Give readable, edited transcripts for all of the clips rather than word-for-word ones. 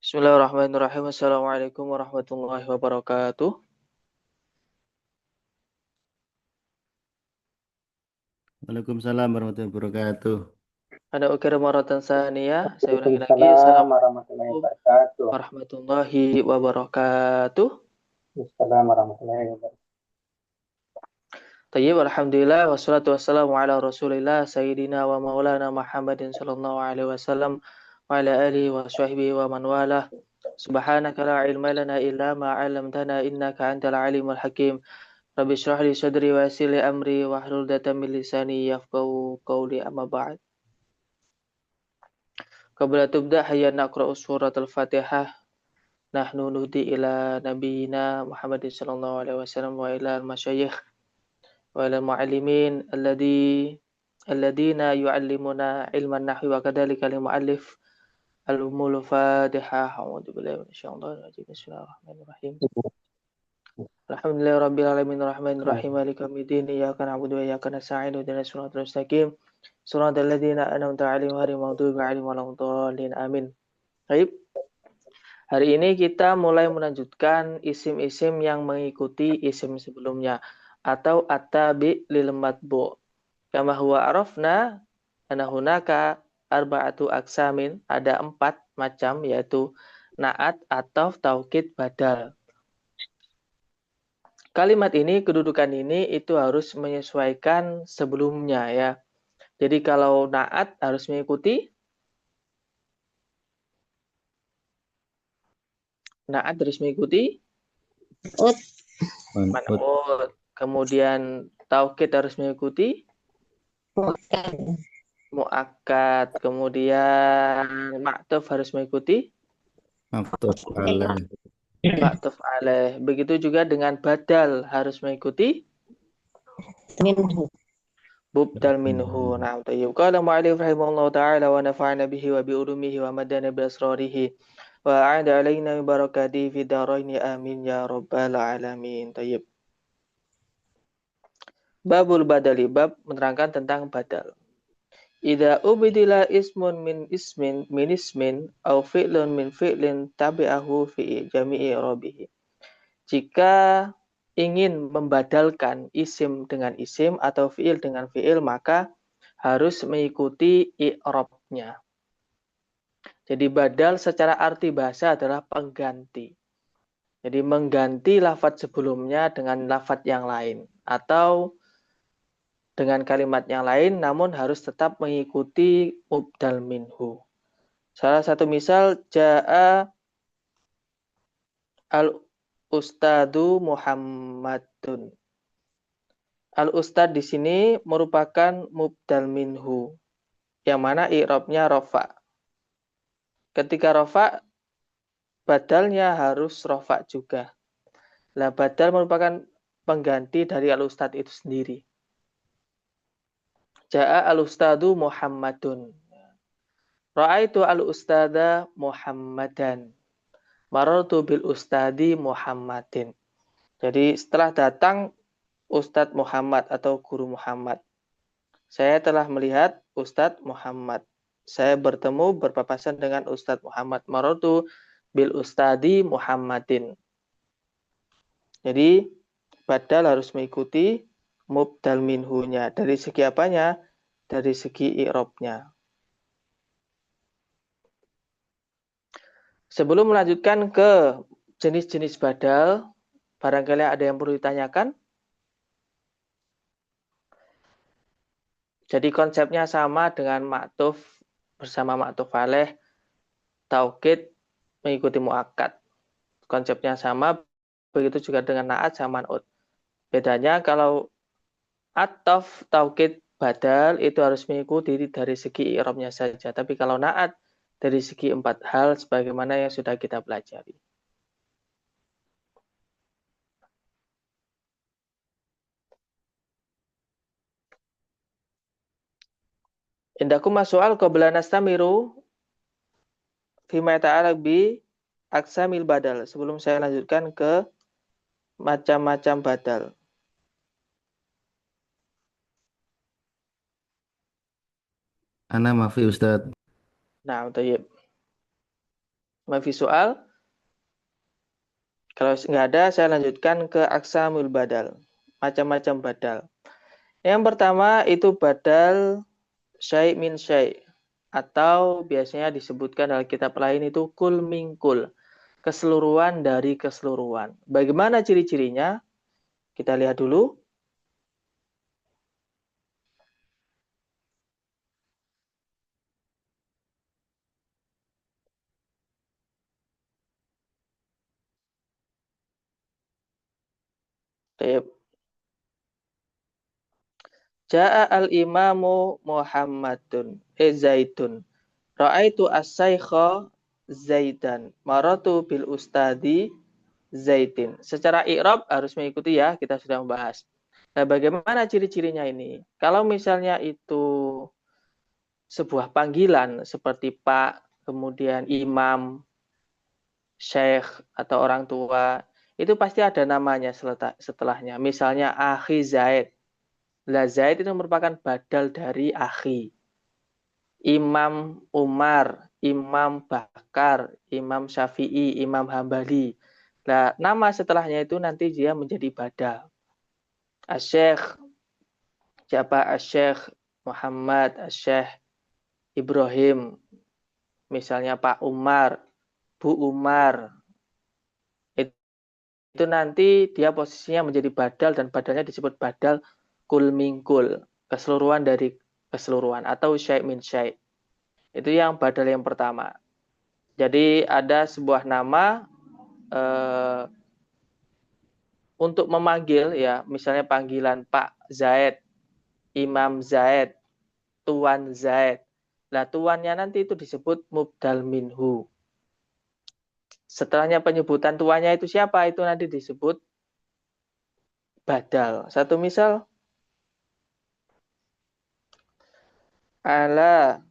Bismillahirrahmanirrahim. Assalamualaikum warahmatullahi wabarakatuh. Waalaikumsalam warahmatullahi wabarakatuh. Ada ukir maratan saniyah. Saya ulangi lagi. Waalaikumsalam warahmatullahi Assalamualaikum wabarakatuh. warahmatullahi wabarakatuh. Waalaikumsalam warahmatullahi wabarakatuh. Tayyib, alhamdulillah, wassalatu wassalamu ala rasulillah, sayyidina wa maulana Muhammadin sallallahu alaihi wasallam, wa ala alihi wa sahbihi wa man walah. Subhanaka la ilma lana illa ma 'allamtana innaka antal alimul hakim. Rabbi shrah li sadri wa yassir li amri wa hlul 'uqdatam min lisani yafqahu qawli, amma ba'd. Qabla tubda hayya naqra'u surat al-Fatihah. Nahnu nuhdi ila nabiyina Muhammadin sallallahu alaihi wasallam wa ila al-masyayikh wa ila al-muallimin alladina yuallimuna ilman nahwi wa kadzalika lil muallif al-ummul Fatihah. A'udzu billahi minasyaitonir rajim. Bismillahirrahmanirrahim. Alhamdulillahirabbil alamin arrahmanir rahim maliki yaumiddin iyyaka na'budu wa iyyaka nasta'in ihdinas siratal mustaqim siratal ladzina an'amta 'alaihim ghairil maghdubi 'alaihim waladdallin. Amin. Baik. Hari ini kita mulai melanjutkan isim-isim yang mengikuti isim sebelumnya atau at-tabi' lil matbu'. Kama huwa arafna anna hunaka arba'atu aqsamin, ada 4 macam, yaitu na'at, ataf, taukid, badal. Kalimat ini, kedudukan ini itu harus menyesuaikan sebelumnya ya. Jadi kalau na'at harus mengikuti Man'ut. man'ut. Kemudian taukid harus mengikuti mu'akkad. Kemudian ma'tuf harus mengikuti Maftuf alaih. ma'tuf alaih. Begitu juga dengan badal harus mengikuti mubdal minhu. Nah, tayyib. Qala mu'allif rahimahullah ta'ala wa nafa'ana bihi wa bi ulumihi wa madana bi asrarihi wa a'ada alaina bi barakatihi fi daraini amin ya rabbal alamin. Tayyib. Babul badali, bab menerangkan tentang badal. Idza ubdila ismun min ismin au fi'lun min fi'lin tabi'ahu fi jami'i rabihi. Jika ingin membadalkan isim dengan isim atau fi'il dengan fi'il, maka harus mengikuti i'rabnya. Jadi badal secara arti bahasa adalah pengganti. Jadi mengganti lafadz sebelumnya dengan lafadz yang lain atau dengan kalimat yang lain, namun harus tetap mengikuti mubdal minhu. Salah satu misal, ja'a al-ustadu Muhammadun. Al-ustad di sini merupakan mubdal minhu, yang mana i'rabnya rofa. Ketika rofa, badalnya harus rofa juga. Lah badal merupakan pengganti dari al-ustad itu sendiri. Ja'a al-ustadu Muhammadun. Ra'aitu al-ustada Muhammadan. Marartu bil ustadi Muhammadin. Jadi setelah datang Ustadz Muhammad atau Guru Muhammad, saya telah melihat Ustadz Muhammad. Saya bertemu berpapasan dengan Ustadz Muhammad. Marartu bil ustadi Muhammadin. Jadi badal harus mengikuti mubdal minhunya. Dari segi apanya? Dari segi i'rabnya. Sebelum melanjutkan ke jenis-jenis badal, barangkali ada yang perlu ditanyakan. Jadi konsepnya sama dengan ma'tuf bersama ma'tuf alaih, taukid mengikuti mu'akkad. Konsepnya sama, begitu juga dengan na'at sama man'ut. Bedanya kalau ataf, taukid, badal itu harus mengikuti dari segi i'rabnya saja. Tapi kalau na'at dari segi 4 hal sebagaimana yang sudah kita pelajari. Indakum soal qabla nastamiru fima ta'ala bi aksamil badal. Sebelum saya lanjutkan ke macam-macam badal. Ana mafi Ustaz. Nah, tayyib. Mafi soal? Kalau nggak ada, saya lanjutkan ke aqsamul badal. Macam-macam badal. Yang pertama itu badal syai' min syai'. Atau biasanya disebutkan dalam kitab lain itu kul min kul. Keseluruhan dari keseluruhan. Bagaimana ciri-cirinya? Kita lihat dulu. Ja'a al-imamu Muhammadun Zaidun. Ra'aitu as-saykha Zaidan. Maratu bil ustadi Zaidin. Secara i'rab harus mengikuti ya, kita sudah membahas. Nah, bagaimana ciri-cirinya ini? Kalau misalnya itu sebuah panggilan seperti Pak, kemudian Imam, Syekh atau orang tua, itu pasti ada namanya setelahnya. Misalnya Akhi Zaid. Lah Zaid itu merupakan badal dari Akhi. Imam Umar, Imam Bakar, Imam Syafi'i, Imam Hambali. Nah, nama setelahnya itu nanti dia menjadi badal. Asy-Syekh, siapa Asy-Syekh Muhammad, Asy-Syekh Ibrahim, misalnya Pak Umar, Bu Umar. Itu nanti dia posisinya menjadi badal dan badalnya disebut badal kul mingkul, keseluruhan dari keseluruhan atau syai' min syai'. Itu yang badal yang pertama. Jadi ada sebuah nama untuk memanggil ya, misalnya panggilan Pak Zaid, Imam Zaid, Tuan Zaid. Nah, tuannya nanti itu disebut mubdal minhu. Setelahnya penyebutan tuannya itu siapa, itu nanti disebut badal. Satu misal, ala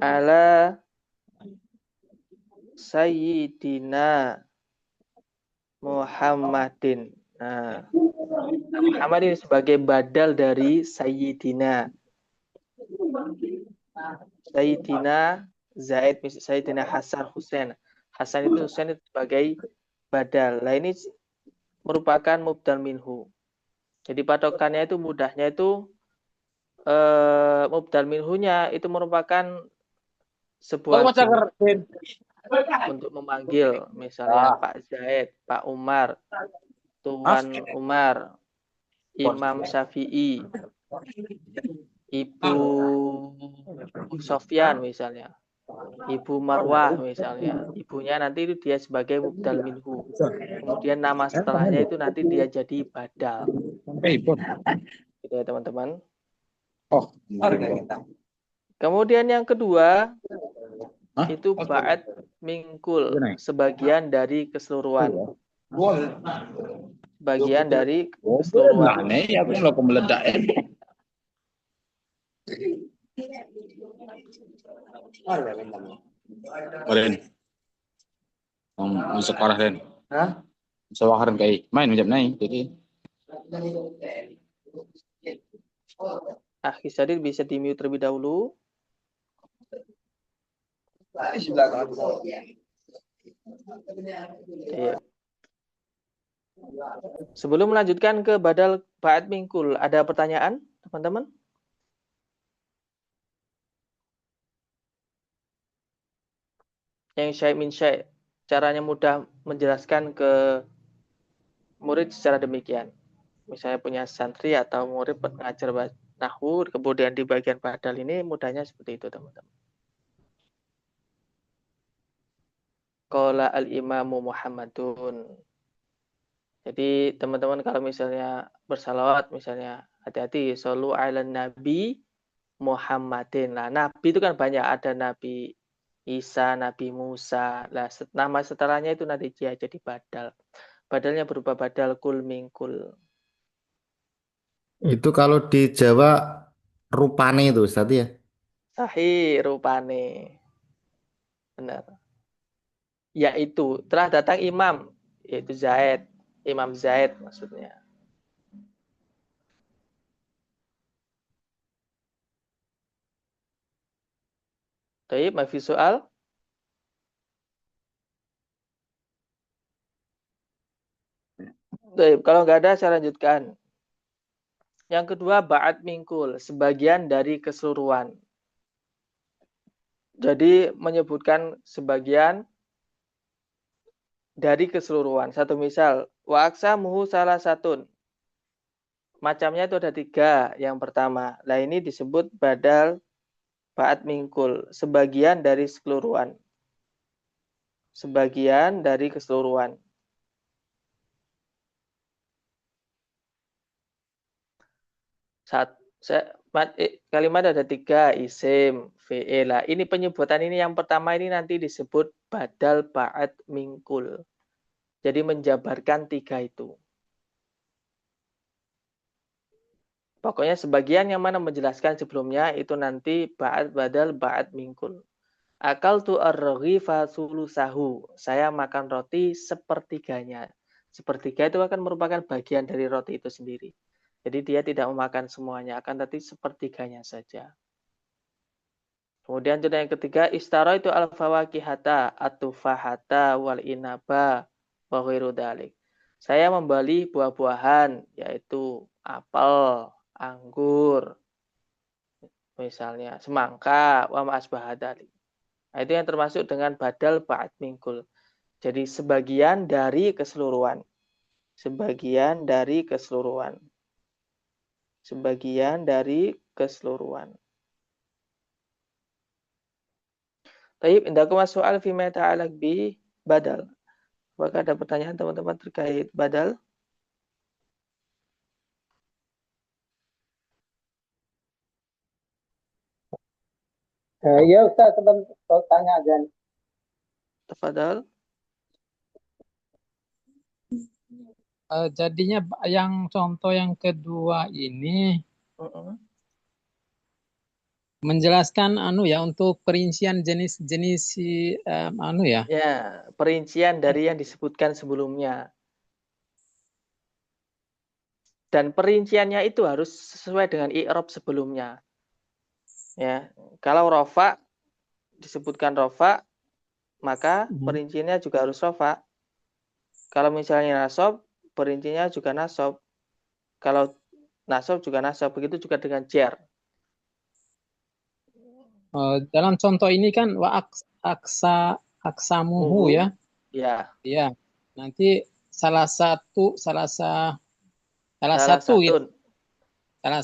ala Sayyidina Muhammadin. Nah, Muhammad ini sebagai badal dari Sayyidina. Sayyidina Zaid, Sayyidina Hasan Husain. Hasan itu Husain itu sebagai badal. Nah, ini merupakan mubdal minhu. Jadi patokannya itu mudahnya itu mubdal minhunya itu merupakan sebuah untuk memanggil, misalnya Pak Zaid, Pak Umar, Tuan Umar, Imam Syafi'i, Ibu Sofyan misalnya, Ibu Marwah misalnya. Ibunya nanti itu dia sebagai mubdal minhu. Kemudian nama setelahnya itu nanti dia jadi badal. Gitu ya teman-teman. Kemudian yang kedua itu ba'at mingkul, sebagian dari keseluruhan. Bagian dari keseluruhan. Sekolah dan sewaharan kayak main macam naik jadi Akhi Sadid bisa di-mute terlebih dahulu. Iya. Sebelum melanjutkan ke badal ba'at mingkul, ada pertanyaan teman-teman? Yang syai' min syai', caranya mudah menjelaskan ke murid secara demikian. Misalnya punya santri atau murid pengajar nahwu, kemudian di bagian badal ini mudahnya seperti itu teman-teman. Qala al-imamu Muhammadun. Jadi teman-teman kalau misalnya bersalawat, misalnya hati-hati, shollu ala nabi Muhammadin. Nah, nabi itu kan banyak, ada Nabi Isa, Nabi Musa. Nah, nama setelahnya itu nanti dia jadi badal. Badalnya berupa badal kul mingkul. Itu kalau di Jawa rupane itu Ustaz ya. Sahih rupane. Benar. Yaitu telah datang imam, yaitu Zaid, Imam Zaid maksudnya. Baik, mafi soal. Baik, kalau nggak ada saya lanjutkan. Yang kedua, ba'at mingkul, sebagian dari keseluruhan. Jadi menyebutkan sebagian dari keseluruhan. Satu misal, wa aksamuhu salah satun. Macamnya itu ada 3. Yang pertama, lah ini disebut badal ba'at mingkul, sebagian dari keseluruhan. Sebagian dari keseluruhan. Kalimat ada 3, isim, fi'il. Ini penyebutan ini yang pertama ini nanti disebut badal ba'at mingkul. Jadi menjabarkan 3 itu. Pokoknya sebagian yang mana menjelaskan sebelumnya itu nanti ba'at badal ba'at mingkul. Akal tu ar-raghifa sulusahu. Saya makan roti sepertiganya. Sepertiga itu akan merupakan bagian dari roti itu sendiri. Jadi dia tidak memakan semuanya, akan tetapi sepertiganya saja. Kemudian contoh yang ketiga, istara itu al-fawakihata, at-tufahata, wal inaba, wa ghairu dzalik. Saya membeli buah-buahan, yaitu apel, anggur, misalnya semangka, wa ma'asbahadali. Nah, itu yang termasuk dengan badal ba'at mingkul. Jadi sebagian dari keseluruhan. Sebagian dari keseluruhan. Sebagian dari keseluruhan. Taib, indakum as-soal fima ta'alaq bi badal. Apakah ada pertanyaan teman-teman terkait badal? Ya Ustaz, sebentar tanya aja. Tafadhal. Jadinya yang contoh yang kedua ini menjelaskan untuk perincian jenis-jenis ya. Ya, perincian dari yang disebutkan sebelumnya. Dan perinciannya itu harus sesuai dengan i'rab sebelumnya. Ya, kalau rofa disebutkan rofa, maka perinciannya juga harus rofa. Kalau misalnya nasab, perinciannya juga nasab. Kalau nasab juga nasab, begitu juga dengan jar. Dalam contoh ini kan wa aksamuhu ya. Ya. Iya. Nanti salah satu gitu. Salah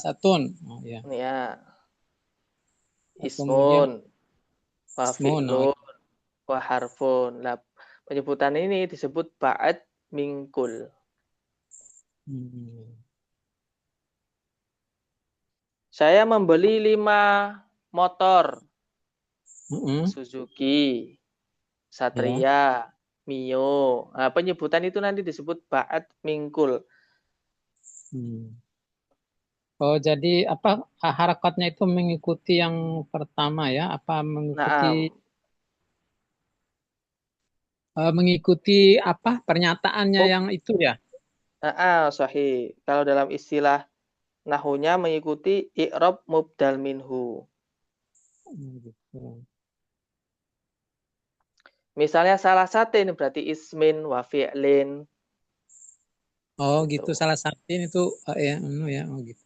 satun. Oh, ya. Ya. Kemudian Ismun, wa fi'lun, wa harfun. Nah, penyebutan ini disebut ba'at mingkul. Saya membeli 5 motor. Suzuki, Satria, Mio. Nah, penyebutan itu nanti disebut ba'at mingkul. Oh, jadi harakatnya itu mengikuti yang pertama ya? Apa mengikuti pernyataannya yang itu ya? Sahih. Kalau dalam istilah nahunya mengikuti i'rab mubdal minhu. Misalnya salah satu ini berarti ismin wa fi'lin. Oh gitu, salah satu itu ya gitu.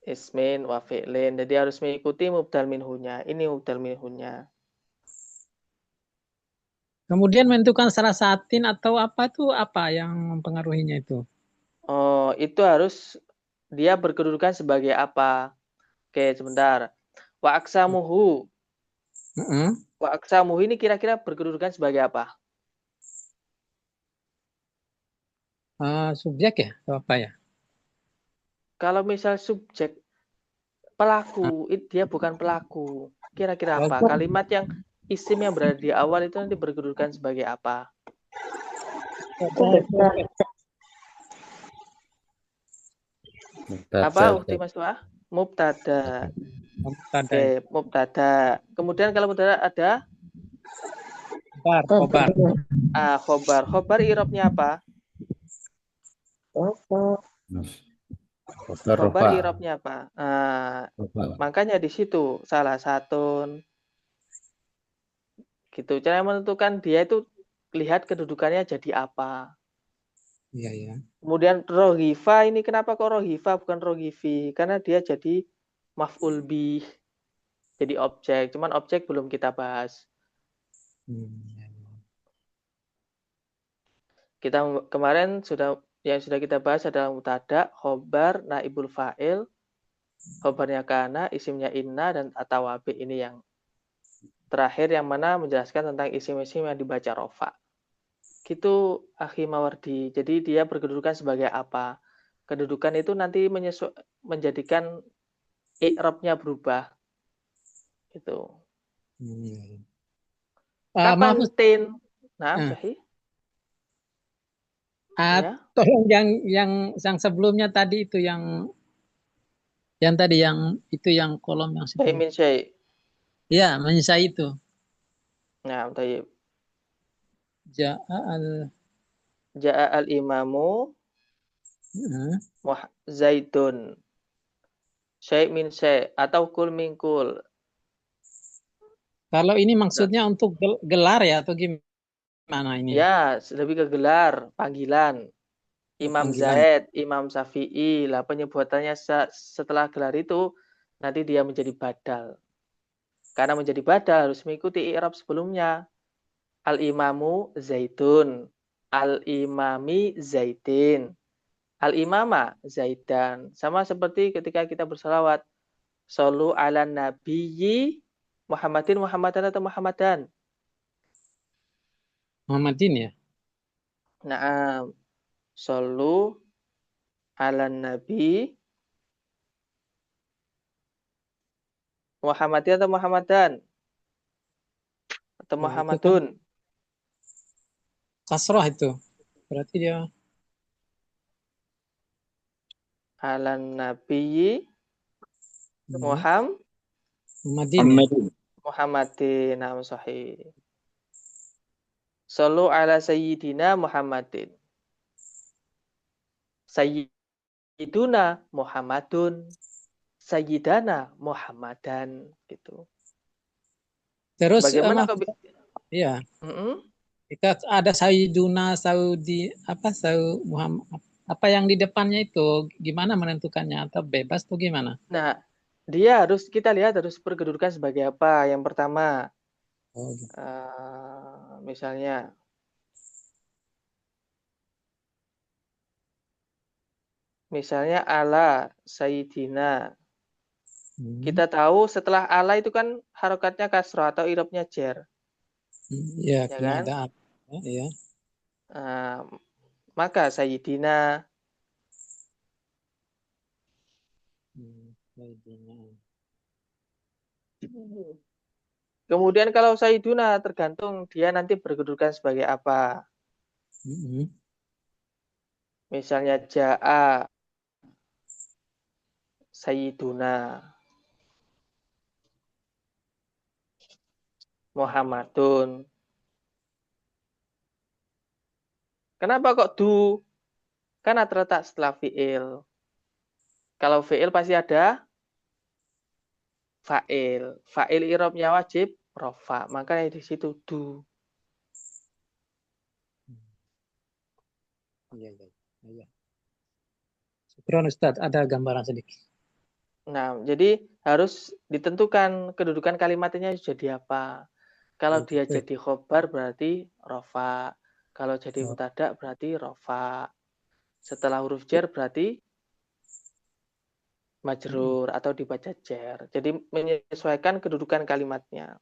Ismin wa fi'lin. Jadi harus mengikuti mubdal minhunya. Ini mubdal minhunya. Kemudian menentukan salah satin atau apa yang mempengaruhinya itu? Oh, itu harus dia berkedudukan sebagai apa? Oke, sebentar. Wa aksamuhu. Wa aksamuhu ini kira-kira berkedudukan sebagai apa? Subjek ya atau apa ya? Kalau misal subjek pelaku, dia bukan pelaku. Kira-kira apa? Kalimat yang isim yang berada di awal itu nanti berkedudukan sebagai apa? Apa ukti Mas Tua? Mubtada. Oke, mubtada. Kemudian kalau mubtada ada khobar. Khobar. Khobar i'rabnya apa? Khobar i'rabnya apa? Makanya di situ salah satu Gitu. Cara menentukan dia itu lihat kedudukannya jadi apa. Iya, ya. Kemudian rohifa ini kenapa kok rohifa bukan rohifi? Karena dia jadi maf'ul bih, jadi objek. Cuman objek belum kita bahas. Iya, ya. Kita kemarin yang sudah kita bahas adalah mutada, khobar, naibul fa'il, khobarnya kana, isimnya inna, dan atawabi. Ini yang terakhir yang mana menjelaskan tentang isim-isim yang dibaca rofa. Gitu Akhi Mawardi. Jadi dia berkedudukan sebagai apa? Kedudukan itu nanti menjadikan i'rabnya berubah. Gitu. Iya, ya. Kapan Maaf, Ustaz. tin? Nah, Nah, sahih. ah, Ya. tolong yang sebelumnya tadi itu yang tadi yang kolom yang Syai sebelum. min syai. Ya, menyesai itu. Nah, tayyib. Ja'al. Ja'a al-imamu Zaidun. Syai min syai atau kul min kul. Kalau ini Nah, maksudnya untuk gelar ya atau gimana ini? ya, lebih ke gelar, panggilan. Imam Panggilan. Zaid, Imam Syafi'i. Lah penyebutannya setelah gelar itu nanti dia menjadi badal. Karena menjadi badal harus mengikuti i'rab sebelumnya. Al-imamu Zaidun. Al-imami Zaidin. Al-imama Zaidan. Sama seperti ketika kita bersalawat. Sallu ala nabiyyi Muhammadin, Muhammadan atau Muhammadan. Muhammadin ya. Nah, sallu ala nabi Muhammadin atau Muhammadan atau Oh, itu kan Muhammadun. kasroh itu. Berarti dia Ala nabiyyi Muhammadin ya. Muhammadin. Nah, sahih. Sallu ala sayyidina Muhammadin. Sayyiduna Muhammadun. Sayyidana Muhammadan gitu. Terus Bagaimana maaf, ya. Mm-mm. Kita ada Sayyiduna Saudi Muhammad, apa yang di depannya itu gimana menentukannya atau bebas tuh gimana? Nah, kita lihat harus berkedudukan sebagai apa. Yang pertama, Oh, gitu. misalnya ala Sayyidina. Kita tahu setelah ala itu kan harokatnya kasroh atau irobnya jer. Ya, Ya karena kan? ada apa ya. Maka Sayyidina. Sayyidina. Kemudian kalau Sayyiduna tergantung dia nanti berkedudukan sebagai apa. Misalnya Ja'a Sayyiduna Muhammadun. Kenapa kok du? Karena terletak setelah fi'il. Kalau fi'il pasti ada fa'il. Fa'il irobnya wajib rofa. Makanya di situ du. Iya. Syukron Ustaz, ada gambaran sedikit. Nah, jadi harus ditentukan kedudukan kalimatnya jadi apa. Kalau dia Gitu. jadi khobar berarti rofa. Kalau jadi mutada berarti rofa. Setelah huruf jer berarti majrur atau dibaca jer. Jadi menyesuaikan kedudukan kalimatnya.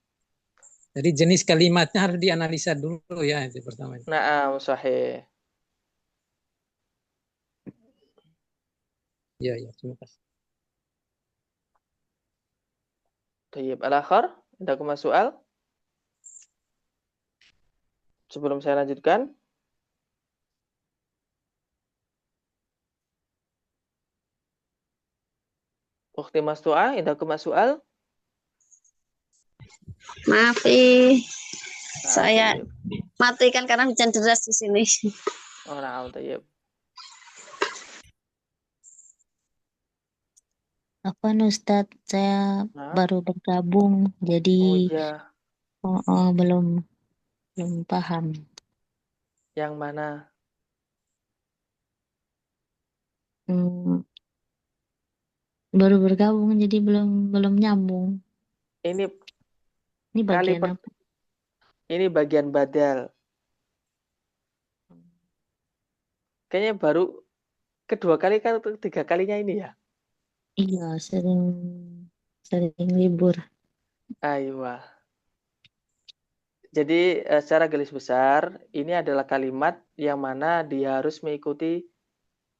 Jadi jenis kalimatnya harus dianalisa dulu ya itu pertama. Naam sahih. Iya, terima kasih. Tayyib al-akhar, ada soal? Sebelum saya lanjutkan. Ukhti Mastua, ada soal? Maaf, saya matikan karena hujan deras di sini. Oh, naam, tayyib. Apa Ustadz, saya baru bergabung, jadi Oh iya. belum paham. Yang mana? Hmm, baru bergabung jadi belum nyambung. Ini Ini kali bagian apa? ini bagian badal. Kayaknya baru kedua kali kan atau tiga kalinya ini ya. Iya, sering libur. Ayo. Jadi secara garis besar ini adalah kalimat yang mana dia harus mengikuti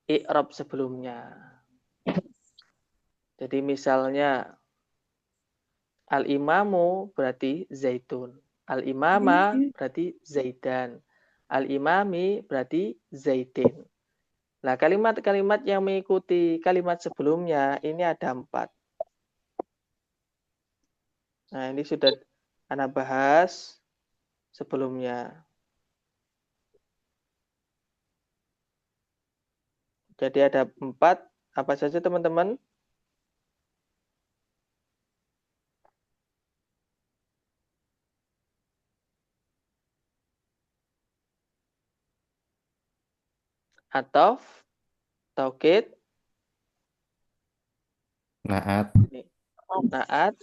i'rab sebelumnya. Jadi misalnya al-imamu berarti zaitun. Al-imama berarti zaidan. Al-imami berarti zaitin. Nah, kalimat-kalimat yang mengikuti kalimat sebelumnya ini ada 4. Nah, ini sudah Anda bahas sebelumnya. Jadi ada 4. Apa saja teman-teman? Atof, taukid, Naat. naat,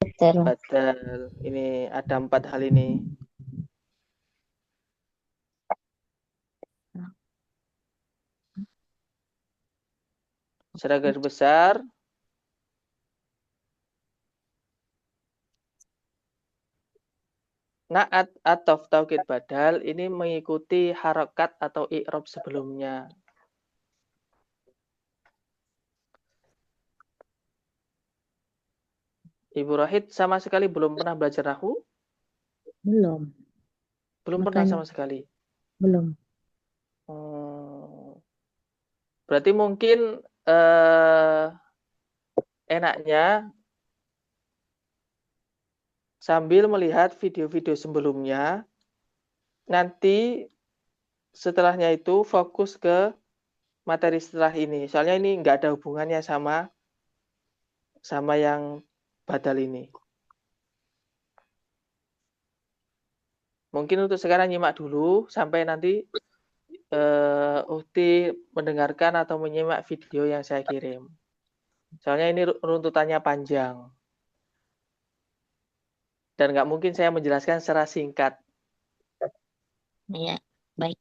Betul. badal. Ini ada 4 hal ini. Secara garis besar, naat, atof, taukid, badal ini mengikuti harokat atau i'rab sebelumnya. Ibu Rohid sama sekali belum pernah belajar nahu? Belum. Belum pernah Makanya sama sekali. belum. Berarti mungkin enaknya sambil melihat video-video sebelumnya, nanti setelahnya itu fokus ke materi setelah ini. Soalnya ini nggak ada hubungannya sama yang badal ini. Mungkin untuk sekarang nyimak dulu sampai nanti Uhti mendengarkan atau menyimak video yang saya kirim. Soalnya ini runtutannya panjang. Dan nggak mungkin saya menjelaskan secara singkat. Iya, baik.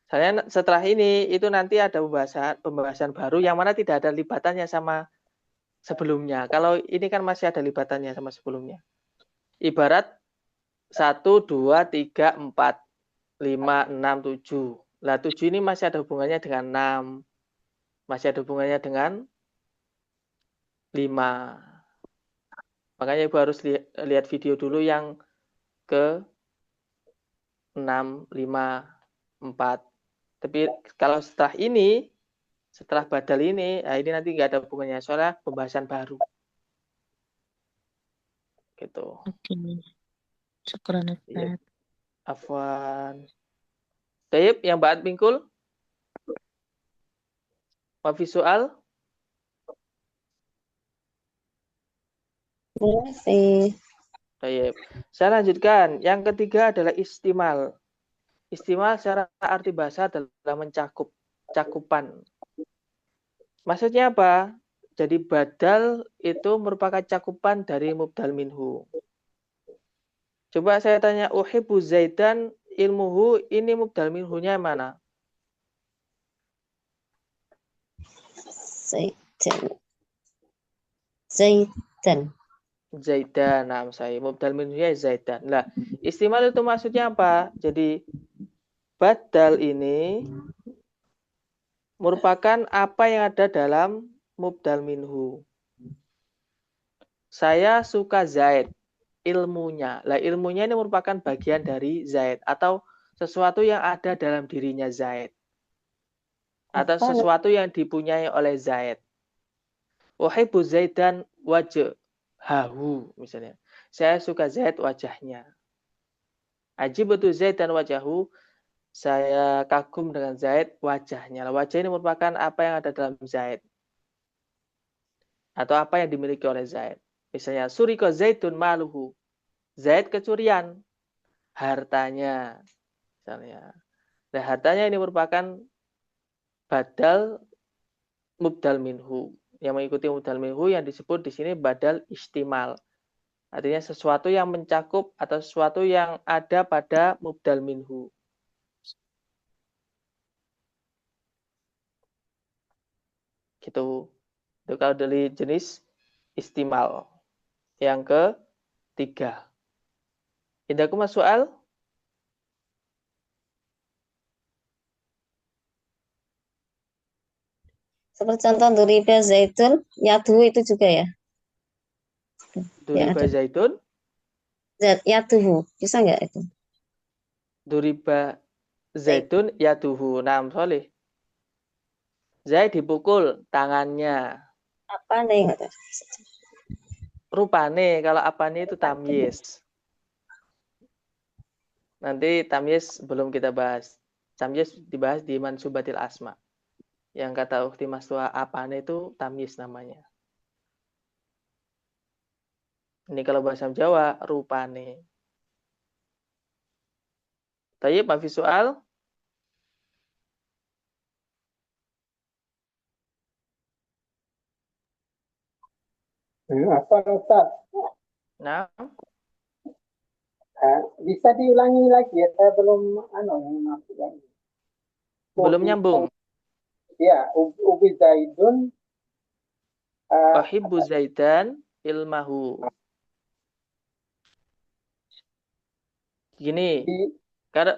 Soalnya setelah ini itu nanti ada pembahasan baru yang mana tidak ada libatannya sama sebelumnya. Kalau ini kan masih ada libatannya sama sebelumnya. Ibarat 1, 2, 3, 4, 5, 6, 7. Lah 7 ini masih ada hubungannya dengan 6. Masih ada hubungannya dengan 5. Makanya Ibu harus lihat video dulu yang ke 6, 5, 4. Tapi kalau setelah badal ini, nah ini nanti nggak ada hubungannya. Soalnya pembahasan baru. Gitu. Oke. Syukran Iya. Ustaz. Afwan. Taib, yang Mbak Mingkul? Mafi soal? Masih. Taib. Saya lanjutkan. Yang ketiga adalah istimal. Istimal secara arti bahasa adalah mencakup, cakupan. Maksudnya apa? Jadi badal itu merupakan cakupan dari mubdal minhu. Coba saya tanya, uhibbu zaidan ilmuhu, ini mubdal minhunya mana? Zaitan. Zaitan. Zaidan, nah saya mubdal minhunya zaidan. Lah, istimal itu maksudnya apa? Jadi badal ini merupakan apa yang ada dalam mubdal minhu. Saya suka Zaid, ilmunya. Lah ilmunya ini merupakan bagian dari Zaid atau sesuatu yang ada dalam dirinya Zaid. Atau sesuatu yang dipunyai oleh Zaid. Uhibbu Zaidan wajhahu misalnya. Saya suka Zaid wajahnya. Ajibtu Zaidan wajahu, saya kagum dengan Zaid wajahnya. Wajah ini merupakan apa yang ada dalam Zaid. Atau apa yang dimiliki oleh Zaid. Misalnya suriko Zaidun maluhu. Zaid kecurian hartanya, misalnya. Nah, hartanya ini merupakan badal mubdal minhu. Yang mengikuti mubdal minhu yang disebut di sini badal istimal. Artinya sesuatu yang mencakup atau sesuatu yang ada pada mubdal minhu. Gitu. Itu kalau dari jenis istimal. Yang ketiga. Indakum soal? Seperti contoh duriba zaitun, yatuhu itu juga ya. Ya Duriba ada. zaitun, Yatuhu, bisa nggak itu? duriba Zaid. zaitun yaduhu. Naam soleh. Zaid dipukul tangannya. Apa nih? Nggak tahu. Rupane, kalau apane itu tamyiz. Nanti tamyiz belum kita bahas. Tamyiz dibahas di mansubatil asma. Yang kata Ukhti Mastua apane itu tamyiz namanya. Ini kalau bahasa Jawa, rupane. Tayyib, mafi soal? Apa Ustaz? Nah, Bisa diulangi lagi ya, saya belum masuk lagi. belum Ubi, nyambung. ya, ubi zaidun. Uhibbu zaidan ilmahu. Gini, Di, kalau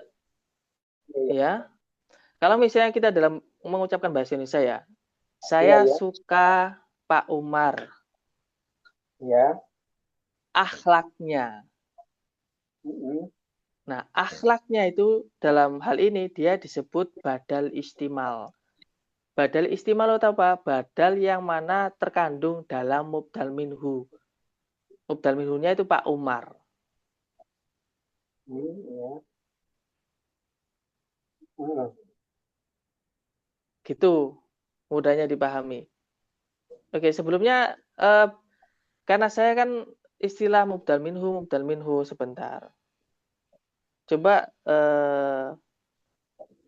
ya, ya, kalau misalnya kita dalam mengucapkan bahasa Indonesia ya, ya, saya suka Pak Umar, ya. akhlaknya. Mm-mm. Nah, akhlaknya itu dalam hal ini dia disebut badal istimal. Badal istimal atau apa? Badal yang mana terkandung dalam mubdal minhu. Mubdal minhunya itu Pak Umar. Ya. Mm. Gitu, mudahnya dipahami. Oke, sebelumnya karena saya kan istilah mubdal minhu sebentar. Coba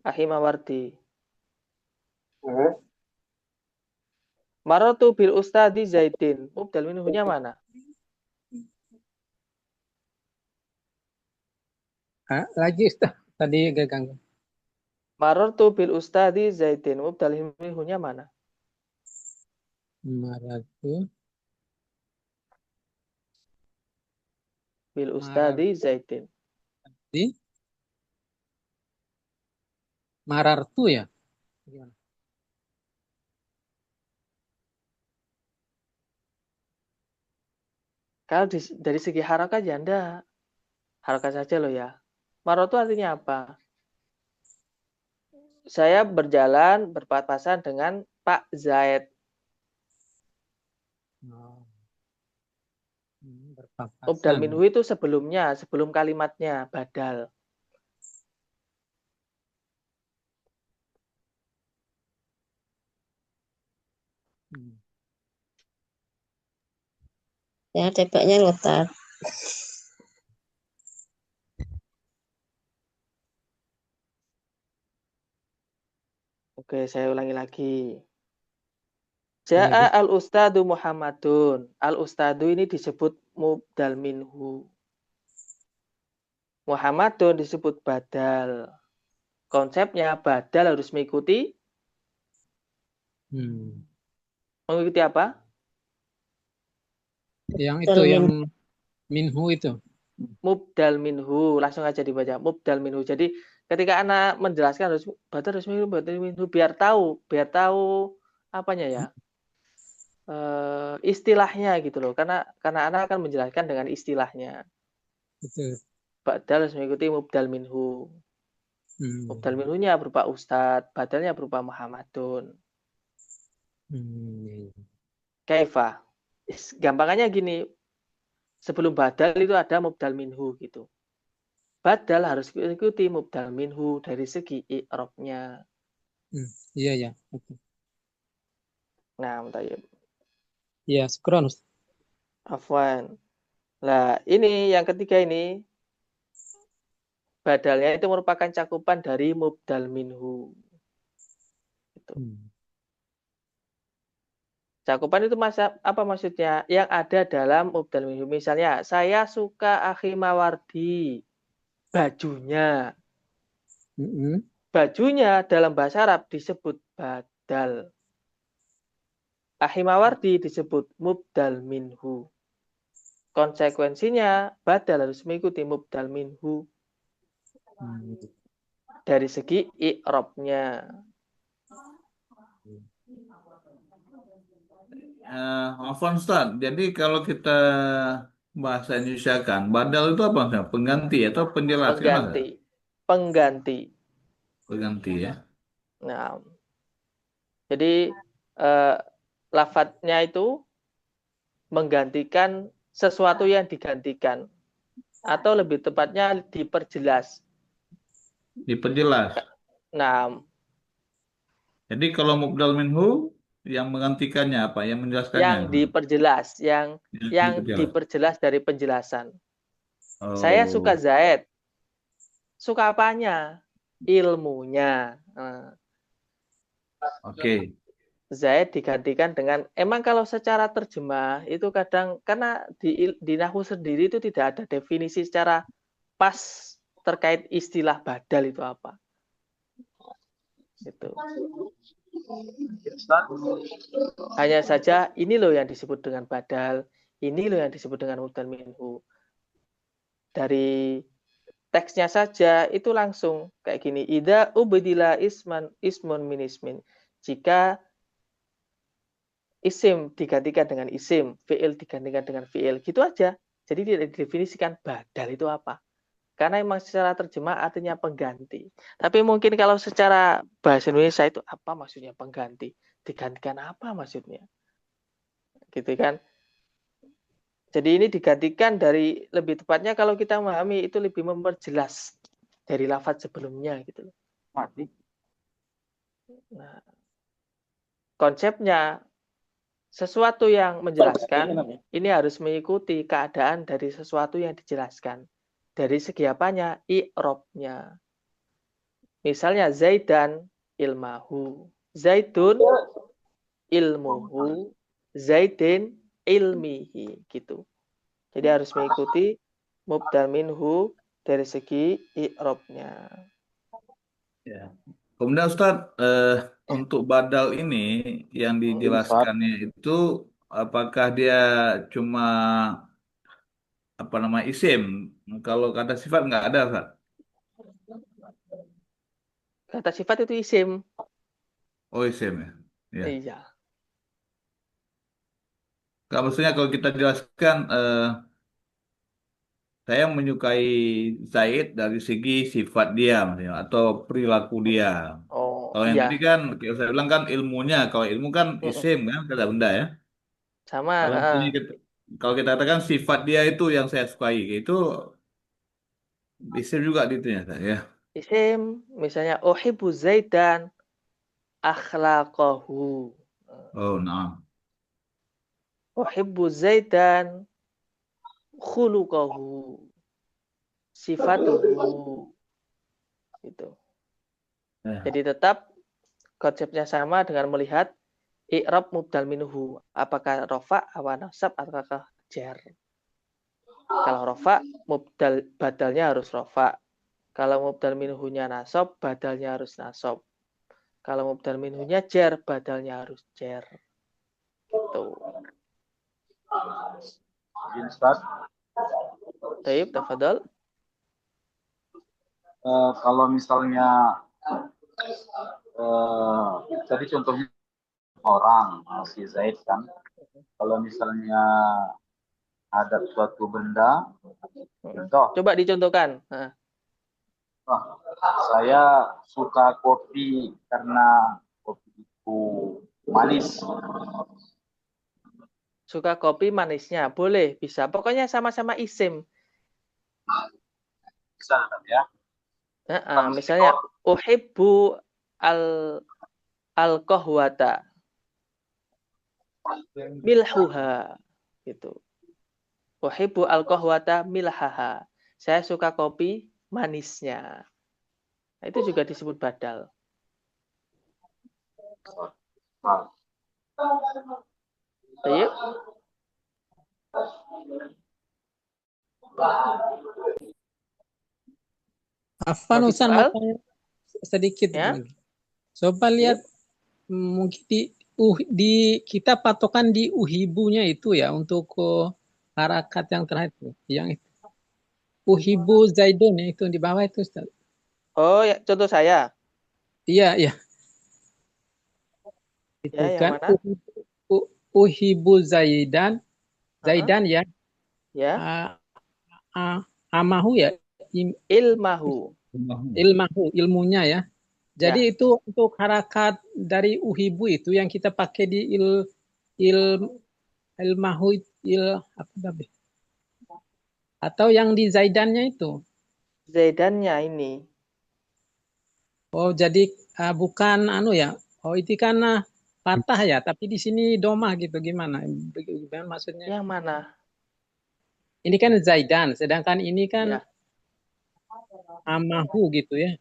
Ahim Mawardi. Marotu bil ustadi Zaidin. Mubdal minhunya mana? Lagi Ustaz, tadi agak ganggu. Marotu bil ustadi Zaidin. Mubdal minhunya mana? Maratu, Bil ustadi Zaidin. di marartu ya? Gimana? Kalau dari segi harokat ya Anda harokat saja loh ya. Marotu artinya apa? Saya berjalan berpapasan dengan Pak Zaid. Oh. Mubdal Berpapasan. minhu itu sebelumnya, sebelum kalimatnya, badal. Ya, tebaknya ngotar. Oke, saya ulangi lagi. Ja'a al-ustadu Muhammadun. Al-ustadu ini disebut mubdal minhu. Muhammadun disebut badal. Konsepnya badal harus mengikuti mengikuti apa? Yang itu, yang minhu itu. Mubdal minhu. Langsung aja dibaca. Mubdal minhu. Jadi ketika anak menjelaskan harus badal harus mengikuti minhu biar tahu apanya ya? Istilahnya gitu loh. Karena anak akan menjelaskan dengan istilahnya. Betul. Badal harus mengikuti mubdal minhu. Mubdal minhunya berupa ustadz, badalnya berupa Muhammadun. Kaifa. Gampangannya gini, sebelum badal itu ada mubdal minhu gitu. Badal harus mengikuti mubdal minhu dari segi i'rabnya. Iya ya. Betul. Nah, tayyib. Iya, syukran Ustaz. Afwan. Nah, ini yang ketiga ini badalnya itu merupakan cakupan dari mubdal minhu. Gitu. Cakupan itu apa maksudnya? Yang ada dalam mubdal minhu. Misalnya, saya suka akhi Mawardi, bajunya. Bajunya dalam bahasa Arab disebut badal. Akhi Mawardi disebut mubdal minhu. Konsekuensinya, badal harus mengikuti mubdal minhu. Dari segi i'rabnya. Afwan Ustaz, jadi kalau kita bahasa Indonesia kan, badal itu apa Ustaz? Pengganti atau penjelas kan Ustaz? Pengganti. Pengganti ya. Nah, jadi lafadznya itu menggantikan sesuatu yang digantikan, atau lebih tepatnya diperjelas. Diperjelas. Nah, jadi kalau mubdal minhu yang menggantikannya apa? Yang menjelaskannya? yang diperjelas, yang diperjelas dari penjelasan. Saya suka Zaid. Suka apanya? Ilmunya. Oke. Zaid digantikan dengan, emang kalau secara terjemah itu kadang, karena di nahwu sendiri itu tidak ada definisi secara pas terkait istilah badal itu apa. Gitu. Hanya saja ini loh yang disebut dengan badal, ini loh yang disebut dengan mubdal minhu. Dari teksnya saja itu langsung kayak gini, idza ubdila ismun min ismin. Jika isim digantikan dengan isim, fi'il digantikan dengan fi'il, gitu aja. Jadi tidak didefinisikan badal itu apa. Karena memang secara terjemah artinya pengganti. Tapi mungkin kalau secara bahasa Indonesia itu apa maksudnya pengganti? Digantikan apa maksudnya? Gitu kan. Jadi ini digantikan dari, lebih tepatnya kalau kita memahami itu lebih memperjelas dari lafaz sebelumnya gitu loh. Nah, konsepnya sesuatu yang menjelaskan ini harus mengikuti keadaan dari sesuatu yang dijelaskan. Dari segi apanya? I'rabnya. Misalnya Zaidan ilmahu, Zaidun ilmuhu, Zaidin ilmihi gitu. Jadi harus mengikuti mubdal minhu dari segi i'rabnya. Ya. Kemudian Ustadz, untuk badal ini yang dijelaskannya itu apakah dia cuma apa nama isim? Kalau kata sifat nggak ada, Ustadz? Kata sifat itu isim. Oh isim ya. Ya. Iya. Kalau maksudnya kalau kita jelaskan, saya menyukai Zaid dari segi sifat dia, maksudnya, atau perilaku dia. Oh Kalau yang iya. tadi kan, kayak saya bilang kan ilmunya. Kalau ilmu kan isim kan, kata benda ya. Sama. Kalau misalnya kalau kita katakan sifat dia itu yang saya sukai, itu isim juga gitu ya. Isim, misalnya uhibbu Zaidan akhlaqahu. Oh, nah. Uhibbu Zaidan khuluqahu. Sifatuhu. Gitu. Ya. Jadi tetap konsepnya sama dengan melihat i'rab mubdal minhu. Apakah rofa, awa nasab, ataukah jar. Kalau rofa, badalnya harus rofa. Kalau mubdal minhunya nasab, badalnya harus nasab. Kalau mubdal minhunya jar, badalnya harus jar. Gitu. Taib, tafadhol. Kalau misalnya tadi contohnya orang si Zaid kan, kalau misalnya ada suatu benda, contoh, coba dicontohkan. Nah. Saya suka kopi karena kopi itu manis. Suka kopi manisnya, boleh, bisa. Pokoknya sama-sama isim. Bisa ya. Misalnya uhibbu al-qahwata milhuha gitu. Uhibbu al-qahwata milhaha. Saya suka kopi manisnya. Nah, itu juga disebut badal. Baik. Afan Masih Ustaz mau soal? tanya sedikit Ya. lagi. Coba lihat mungkin di kita patokan di uhibunya itu ya untuk harakat yang terakhir itu, yang itu. Uhibu Zaidun ya, itu di bawah itu Ustaz. Oh, ya, contoh saya. Iya, iya. Itu Ya, yang kan mana? uhibu Zaidan ya. Ya, Amahu ya, ilmahu. ilmunya ya. Ya. Jadi itu untuk harakat dari uhibu itu yang kita pakai di ilmahu apa tadi? Atau yang di Zaidannya itu. Zaidannya ini. Oh, jadi bukan anu ya. Oh, itu kan patah ya, tapi di sini domah gitu gimana? Gimana maksudnya? Yang mana? Ini kan Zaidan, sedangkan ini kan Ya. amahu gitu ya.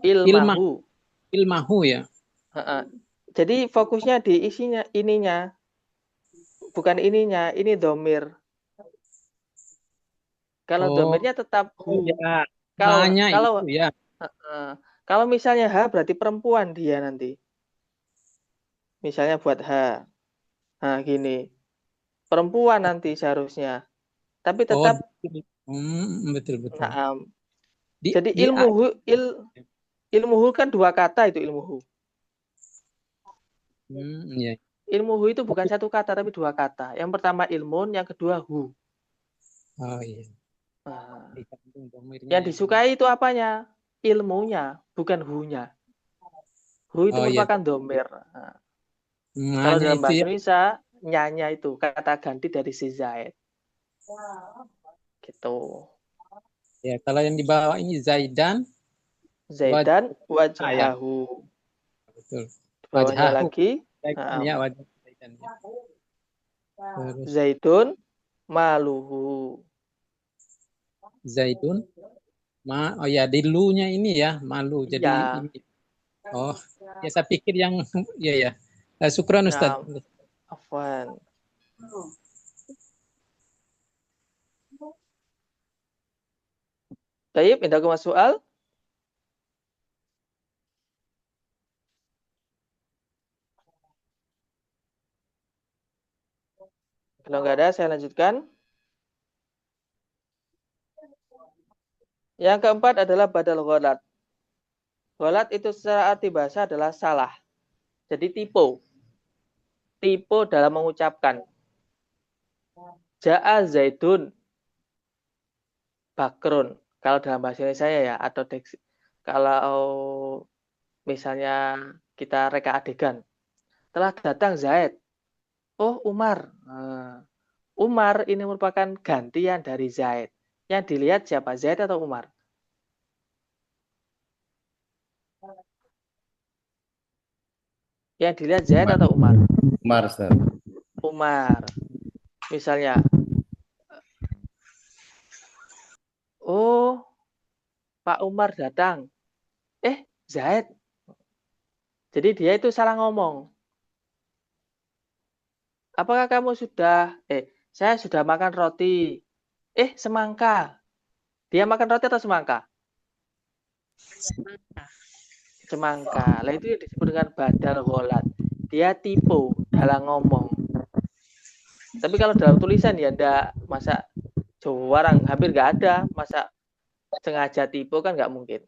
Ilmahu. Ilmahu ya. Jadi fokusnya di isinya, ininya. Bukan ininya, ini domir. Kalau domirnya tetap hu. Ya, Kalau itu ya. Kalau misalnya H berarti perempuan dia nanti. Misalnya buat H. Nah, gini. Perempuan nanti seharusnya. Tapi tetap betul. nah, jadi ilmuhu kan dua kata itu ilmuhu. Ya. Ilmuhu itu bukan satu kata tapi dua kata. Yang pertama ilmun, yang kedua hu. Oh iya. Yang disukai itu apanya? Ilmunya, bukan hu-nya. Hu itu merupakan domir. Kalau dalam bahasa Indonesia, nyanya itu kata ganti dari si Zaid. Gitu. Ya, kalau yang di bawah ini Zaidan wajhahu. Betul. Bawahnya lagi wajah Zaidan. Zaidun maluhu. Zaidun oh ya, di lu-nya ini ya, malu. Jadi ini. Oh, ya saya pikir yang ya. Syukran Ustaz. Afwan. Baik, indakum soal. Kalau nggak ada, saya lanjutkan. Yang keempat adalah badal ghalat. Ghalat itu secara arti bahasa adalah salah. Jadi tipu. Tipu dalam mengucapkan. Ja'a Zaidun Bakrun. Kalau dalam bahasa Indonesia ya, atau kalau misalnya kita reka adegan. Telah datang Zaid. Oh, Umar. Umar ini merupakan gantian dari Zaid. Yang dilihat siapa? Zaid atau Umar? Yang dilihat Zaid atau Umar? Umar, Ustaz. Umar. Misalnya, oh, Pak Umar datang. Zaid. Jadi dia itu salah ngomong. Apakah kamu sudah, saya sudah makan roti. Semangka. Dia makan roti atau semangka? Semangka. Lah itu disebut dengan badal ghalat. Dia tipu dalam ngomong. Tapi kalau dalam tulisan ya enggak, masa jarang, hampir enggak ada, masa sengaja tipu kan enggak mungkin.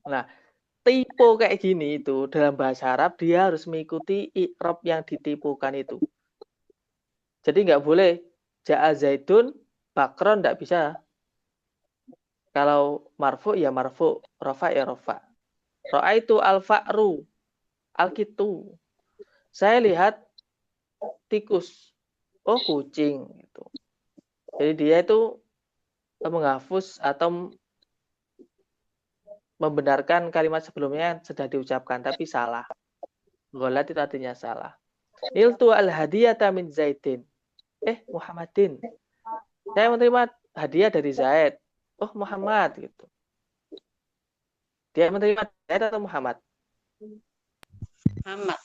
Nah, tipu kayak gini itu dalam bahasa Arab dia harus mengikuti i'rab yang ditipukan itu. Jadi enggak boleh ja'a Zaidun Bakron, enggak bisa. Kalau marfu ya marfu, rafa ya rafa. Ra'aitu al-fa'ru, al-kitu. Saya lihat tikus. Oh, kucing gitu. Jadi dia itu menghapus atau membenarkan kalimat sebelumnya yang sudah diucapkan tapi salah. Ghalat itu artinya salah. Niltu al-hadiyata min Zaidin. Muhammadin. Saya menerima hadiah dari Zaid. Oh, Muhammad gitu. Dia menerima Zaid atau Muhammad? Muhammad.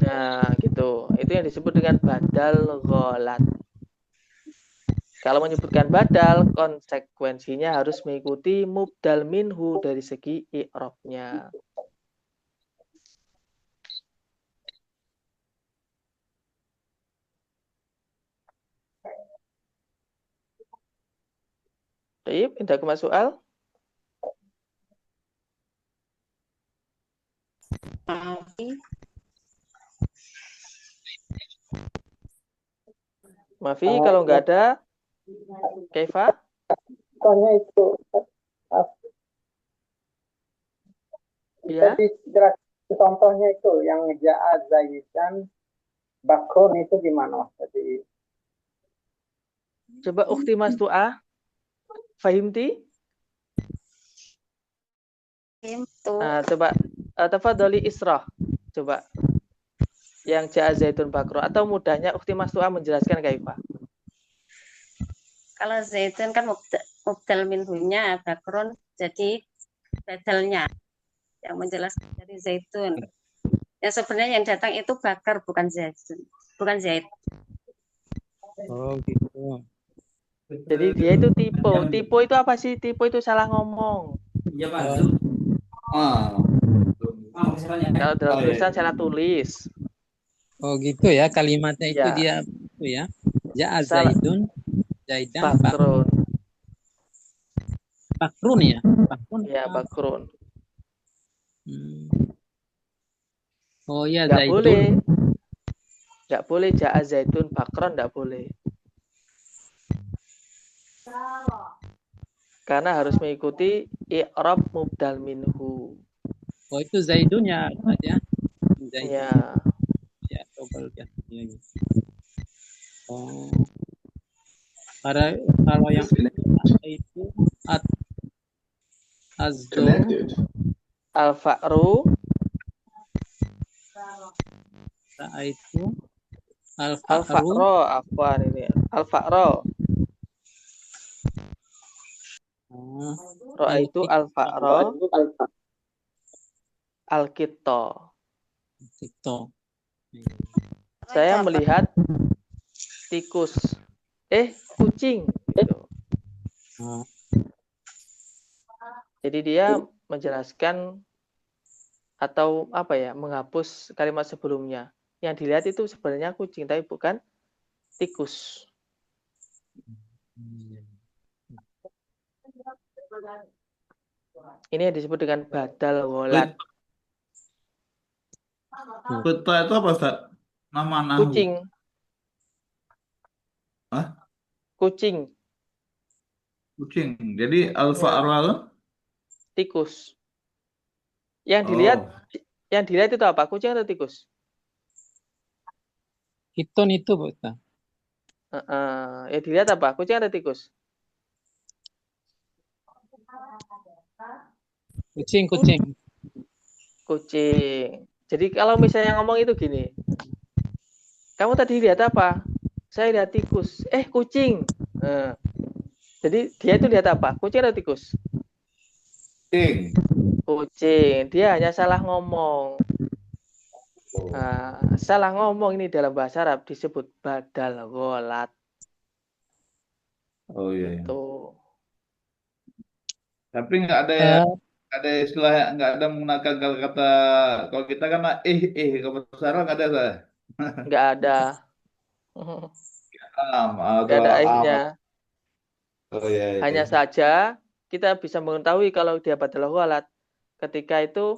Nah, gitu. Itu yang disebut dengan badal ghalat. Kalau menyebutkan badal, konsekuensinya harus mengikuti mubdal minhu dari segi i'rabnya. Baik, indakum soal. Mafi, kalau nggak ada, Kaifa? Contohnya itu Ya, tadi contohnya itu yang ja'a Zaidan Bakrun itu gimana? Jadi coba ukhti Mastu'ah. Fahimti? Itu Coba tafadhali Isra. Coba yang ja'a Zaidun Bakro atau mudahnya ukhti Mastu'ah menjelaskan Kaifa. kalau Zaitun kan mubdal minhunya, background jadi badalnya yang menjelaskan dari Zaitun. Ya sebenarnya yang datang itu Bakar bukan Zaitun, bukan Zaid. Oh gitu. Jadi dia itu tipe. Tipe itu apa sih? Tipe itu salah ngomong. Kalau dalam tulisan salah tulis. Oh gitu ya, kalimatnya itu Ya, dia itu ya. Ja'a salah. Zaidun, Zaidan, Bakrun. Bakrun ya. Bakrun. Ya, Bakrun. Oh ya, Nggak Zaidun. boleh. Nggak boleh ja'a Zaidun Bakron, nggak boleh. Karena harus mengikuti i'rab mubdal minhu. Oh itu Zaidun ya, Ustaz ya. Zaidun. Ya. Ya, coba lihat lagi. Oh. Kalau yang itu azdo Al-Fa'ru. itu Al-Fa'ro. Afwan ini. Al-Fa'ro. Ro'a itu Al-Fa'ro. Al-Kitto. Saya melihat tikus. Kucing. Gitu. Jadi dia menjelaskan atau apa ya, menghapus kalimat sebelumnya. Yang dilihat itu sebenarnya kucing, tapi bukan tikus. Ini yang disebut dengan badal ghalat. Peta itu apa, Ustaz? Nama nahu. Kucing. Hah? Kucing. Kucing. Jadi al-fa'ral Tikus. Yang dilihat itu apa? Kucing atau tikus? Hiton itu, Ustaz. Yang dilihat apa? Kucing atau tikus? Kucing. Kucing. Jadi kalau misalnya ngomong itu gini. Kamu tadi lihat apa? Saya lihat tikus. Kucing. Jadi dia itu lihat apa? Kucing atau tikus? Kucing. Dia hanya salah ngomong. Salah ngomong ini dalam bahasa Arab disebut badal ghalat. Oh iya. Tuh. Tapi nggak ada istilah, nggak ada menggunakan kata, kalau kita kan kalau bahasa Arab nggak ada, saya. Nggak ada. Nggak ada akhirnya. Oh iya. Hanya saja kita bisa mengetahui kalau dia badal ghalat ketika itu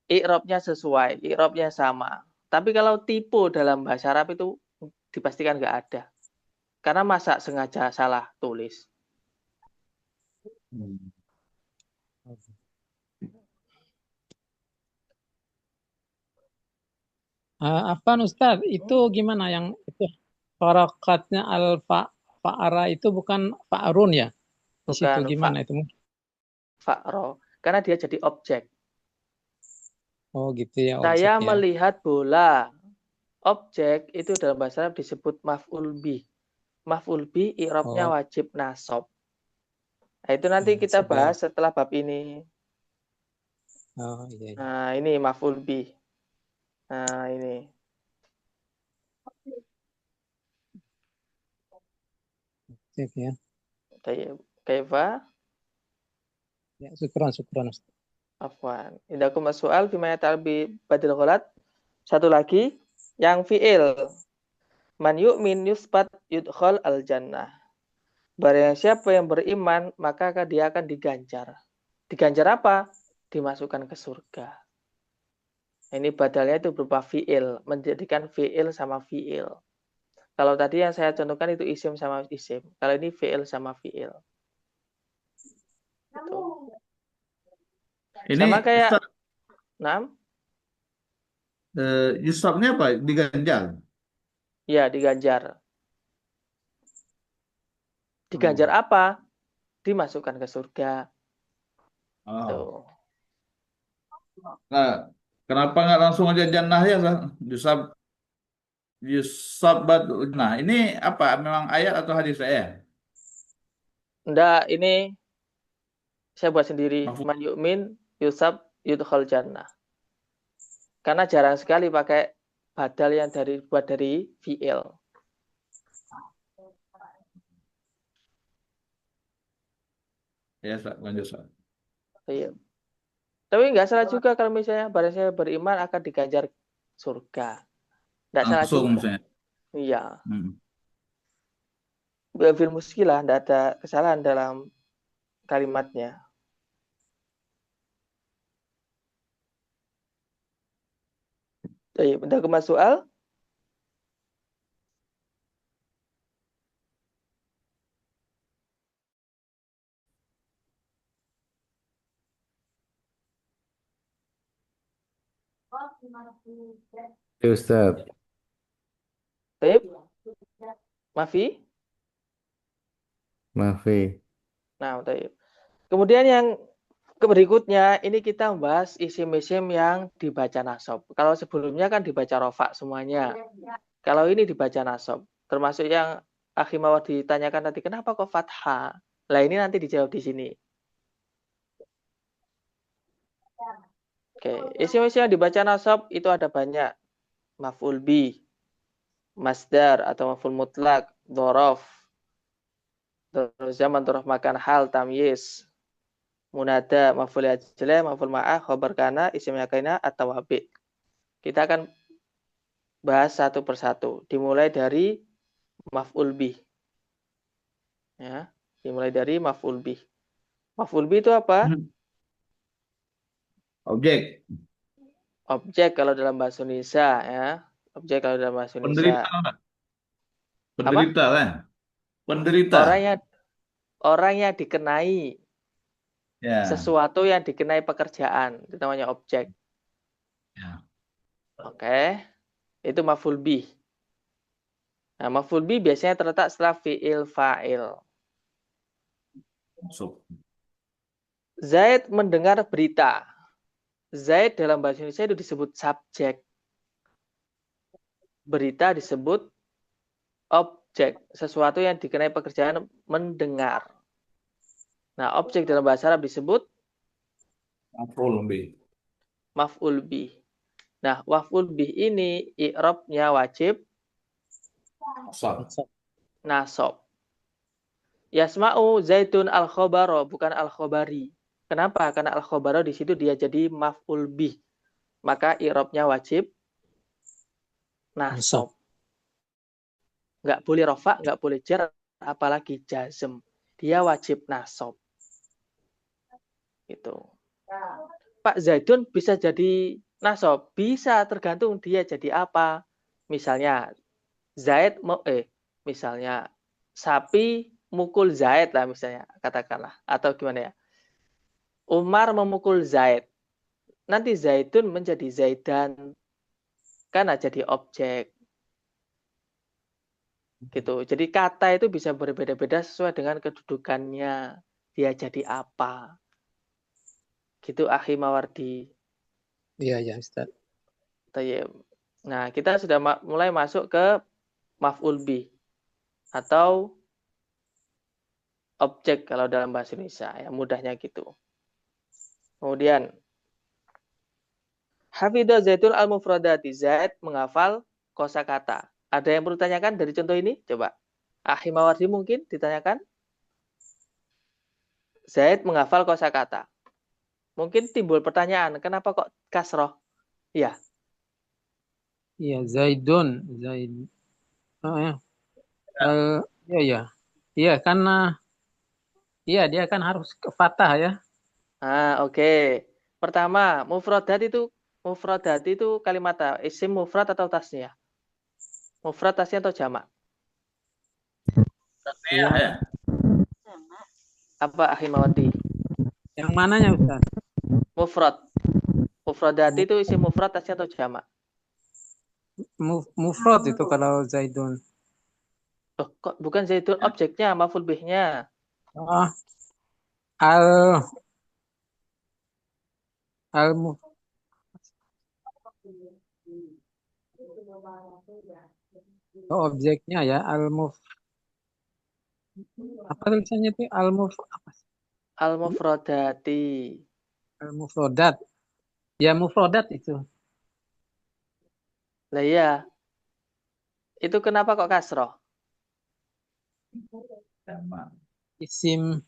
i'rabnya sesuai, i'rabnya sama. Tapi kalau tipe dalam bahasa Arab itu dipastikan nggak ada. Karena masa sengaja salah tulis. Apa Ustaz? Itu gimana yang itu harakatnya al-fa'ara itu bukan fa'run ya? Di situ Bukan gimana itu? fa'ro. Karena dia jadi objek. Oh gitu ya, objek Saya ya. melihat bola. Objek itu dalam bahasa Arab disebut maf'ul bih. Maf'ul bih i'rabnya Oh, wajib nasab. Nah, itu nanti kita nasab ya. bahas setelah bab ini. Oh iya, iya. Nah, ini maf'ul bih. Nah, ini. Objek ya. Kaifa? Ya, syukron, syukron. Afwan. Indakum as-su'al bima yatalbi badil ghalat. Satu lagi, yang fi'il. Man yu'min yusbat yudkhal al-jannah. Barang siapa yang beriman, maka dia akan diganjar. Diganjar apa? Dimasukkan ke surga. Ini badalnya itu berupa fi'il. Menjadikan fi'il sama fi'il. Kalau tadi yang saya contohkan itu isim sama isim. Kalau ini fi'il sama fi'il. Gitu. Ini Sama kayak, Ustaz, nah, yusabnya apa? Diganjal. ya diganjar. Diganjar Oh. apa? Dimasukkan ke surga. Oh. Tuh. Nah, kenapa nggak langsung aja jannah ya? Yusab, yusabat. Nah, ini apa? Memang ayat atau hadis saya? Enggak, ini saya buat sendiri. Mahfuz. Man yu'min yusab yudkhal jannah. Karena jarang sekali pakai badal yang buat dari fi'il. Ya, Ustaz, lanjut, Ustaz. Iya. Tapi nggak salah juga kalau misalnya barang saya beriman akan diganjar surga. Nggak salah Langsung juga. misalnya. Iya. Hmm. Fil muskilah, nggak ada kesalahan dalam kalimatnya. Baik, udah ke soal? Ya, Ustaz. Baik. Mafi? Mafi. Nah, baik. Kemudian yang berikutnya, ini kita membahas isim-isim yang dibaca nasab. Kalau sebelumnya kan dibaca rofa semuanya. Kalau ini dibaca nasab. Termasuk yang Akhi Mawar ditanyakan tadi, kenapa kok fathah? Lah ini nanti dijawab di sini. Oke, isim-isim yang dibaca nasab itu ada banyak. Maf'ul bi, masdar atau maf'ul mutlak, dhorof, zaman, dhorof makan, hal, tamyiz, munada, maf'ul ajlah, maf'ul ma'ah, khobar kana, isim yakina, atau wabi. Kita akan bahas satu persatu. Dimulai dari maf'ul bih. Ya, dimulai dari maf'ul bih. Maf'ul bih itu apa? Objek. Objek kalau dalam bahasa Indonesia, ya. Objek kalau dalam bahasa Penderita, Indonesia. Pak. Apa? Penderita kan? Penderita. Orang yang dikenai Ya. sesuatu yang dikenai pekerjaan, itu namanya objek. Ya. Oke. Itu maf'ul bih. Nah, maf'ul bih biasanya terletak setelah fi'il fa'il. Masuk. Zaid mendengar berita. Zaid dalam bahasa Indonesia itu disebut subjek. Berita disebut objek. Sesuatu yang dikenai pekerjaan mendengar. Nah, objek dalam bahasa Arab disebut Maf'ul bih. maf'ul bih. Nah, maf'ul bih ini i'rabnya wajib Nasab. nasab. Yasma'u Zaidun al-khobaro, bukan al-khobari. Kenapa? Karena al-khobaro di situ dia jadi maf'ul bih. Maka i'rabnya wajib nasab. Nggak boleh rofa, nggak boleh jar, apalagi jazm. Dia wajib nasab. Gitu. Pak Zaidun bisa jadi nasab, bisa tergantung dia jadi apa. Misalnya Zaid misalnya sapi mukul Zaid lah misalnya, katakanlah, atau gimana ya. Umar memukul Zaid. Nanti Zaidun menjadi Zaidan karena jadi objek. Gitu. Jadi kata itu bisa berbeda-beda sesuai dengan kedudukannya. Dia jadi apa. Gitu Akhi Mawardi. Iya, ya, Ustaz. Tayyib. Nah, kita sudah mulai masuk ke maf'ul bih atau objek kalau dalam bahasa Indonesia, ya mudahnya gitu. Kemudian Hafidho Zaidul al-mufradati. Zaid menghafal kosakata. Ada yang perlu ditanyakan dari contoh ini? Coba. Ahimawardi mungkin ditanyakan. Zaid menghafal kosakata. Mungkin timbul pertanyaan, kenapa kok kasroh? Ya. Iya, Zaidun, Zaid. Ya, ya, ya. Iya, karena iya dia kan harus ke fathah ya. Oke. Pertama, mufradat itu kalimat apa? Isim mufrad atau tasnya? Mufrad, tasnya atau jamak? Iya, ya. Apa Ahimawardi? Yang mananya, Ustaz? Mufrad. Mufradat itu isim mufrad, tasnya atau jamak? Mufrad itu kalau Zaidun. Loh, kok bukan Zaidun objeknya, maf'ul bihnya. Oh, al al muf oh, objeknya ya al muf apa tulisannya itu al muf apa sih? Al-mufradati. Al mufrodat. Ya mufrodat itu. Lah iya, itu kenapa kok kasroh? Jamak. Isim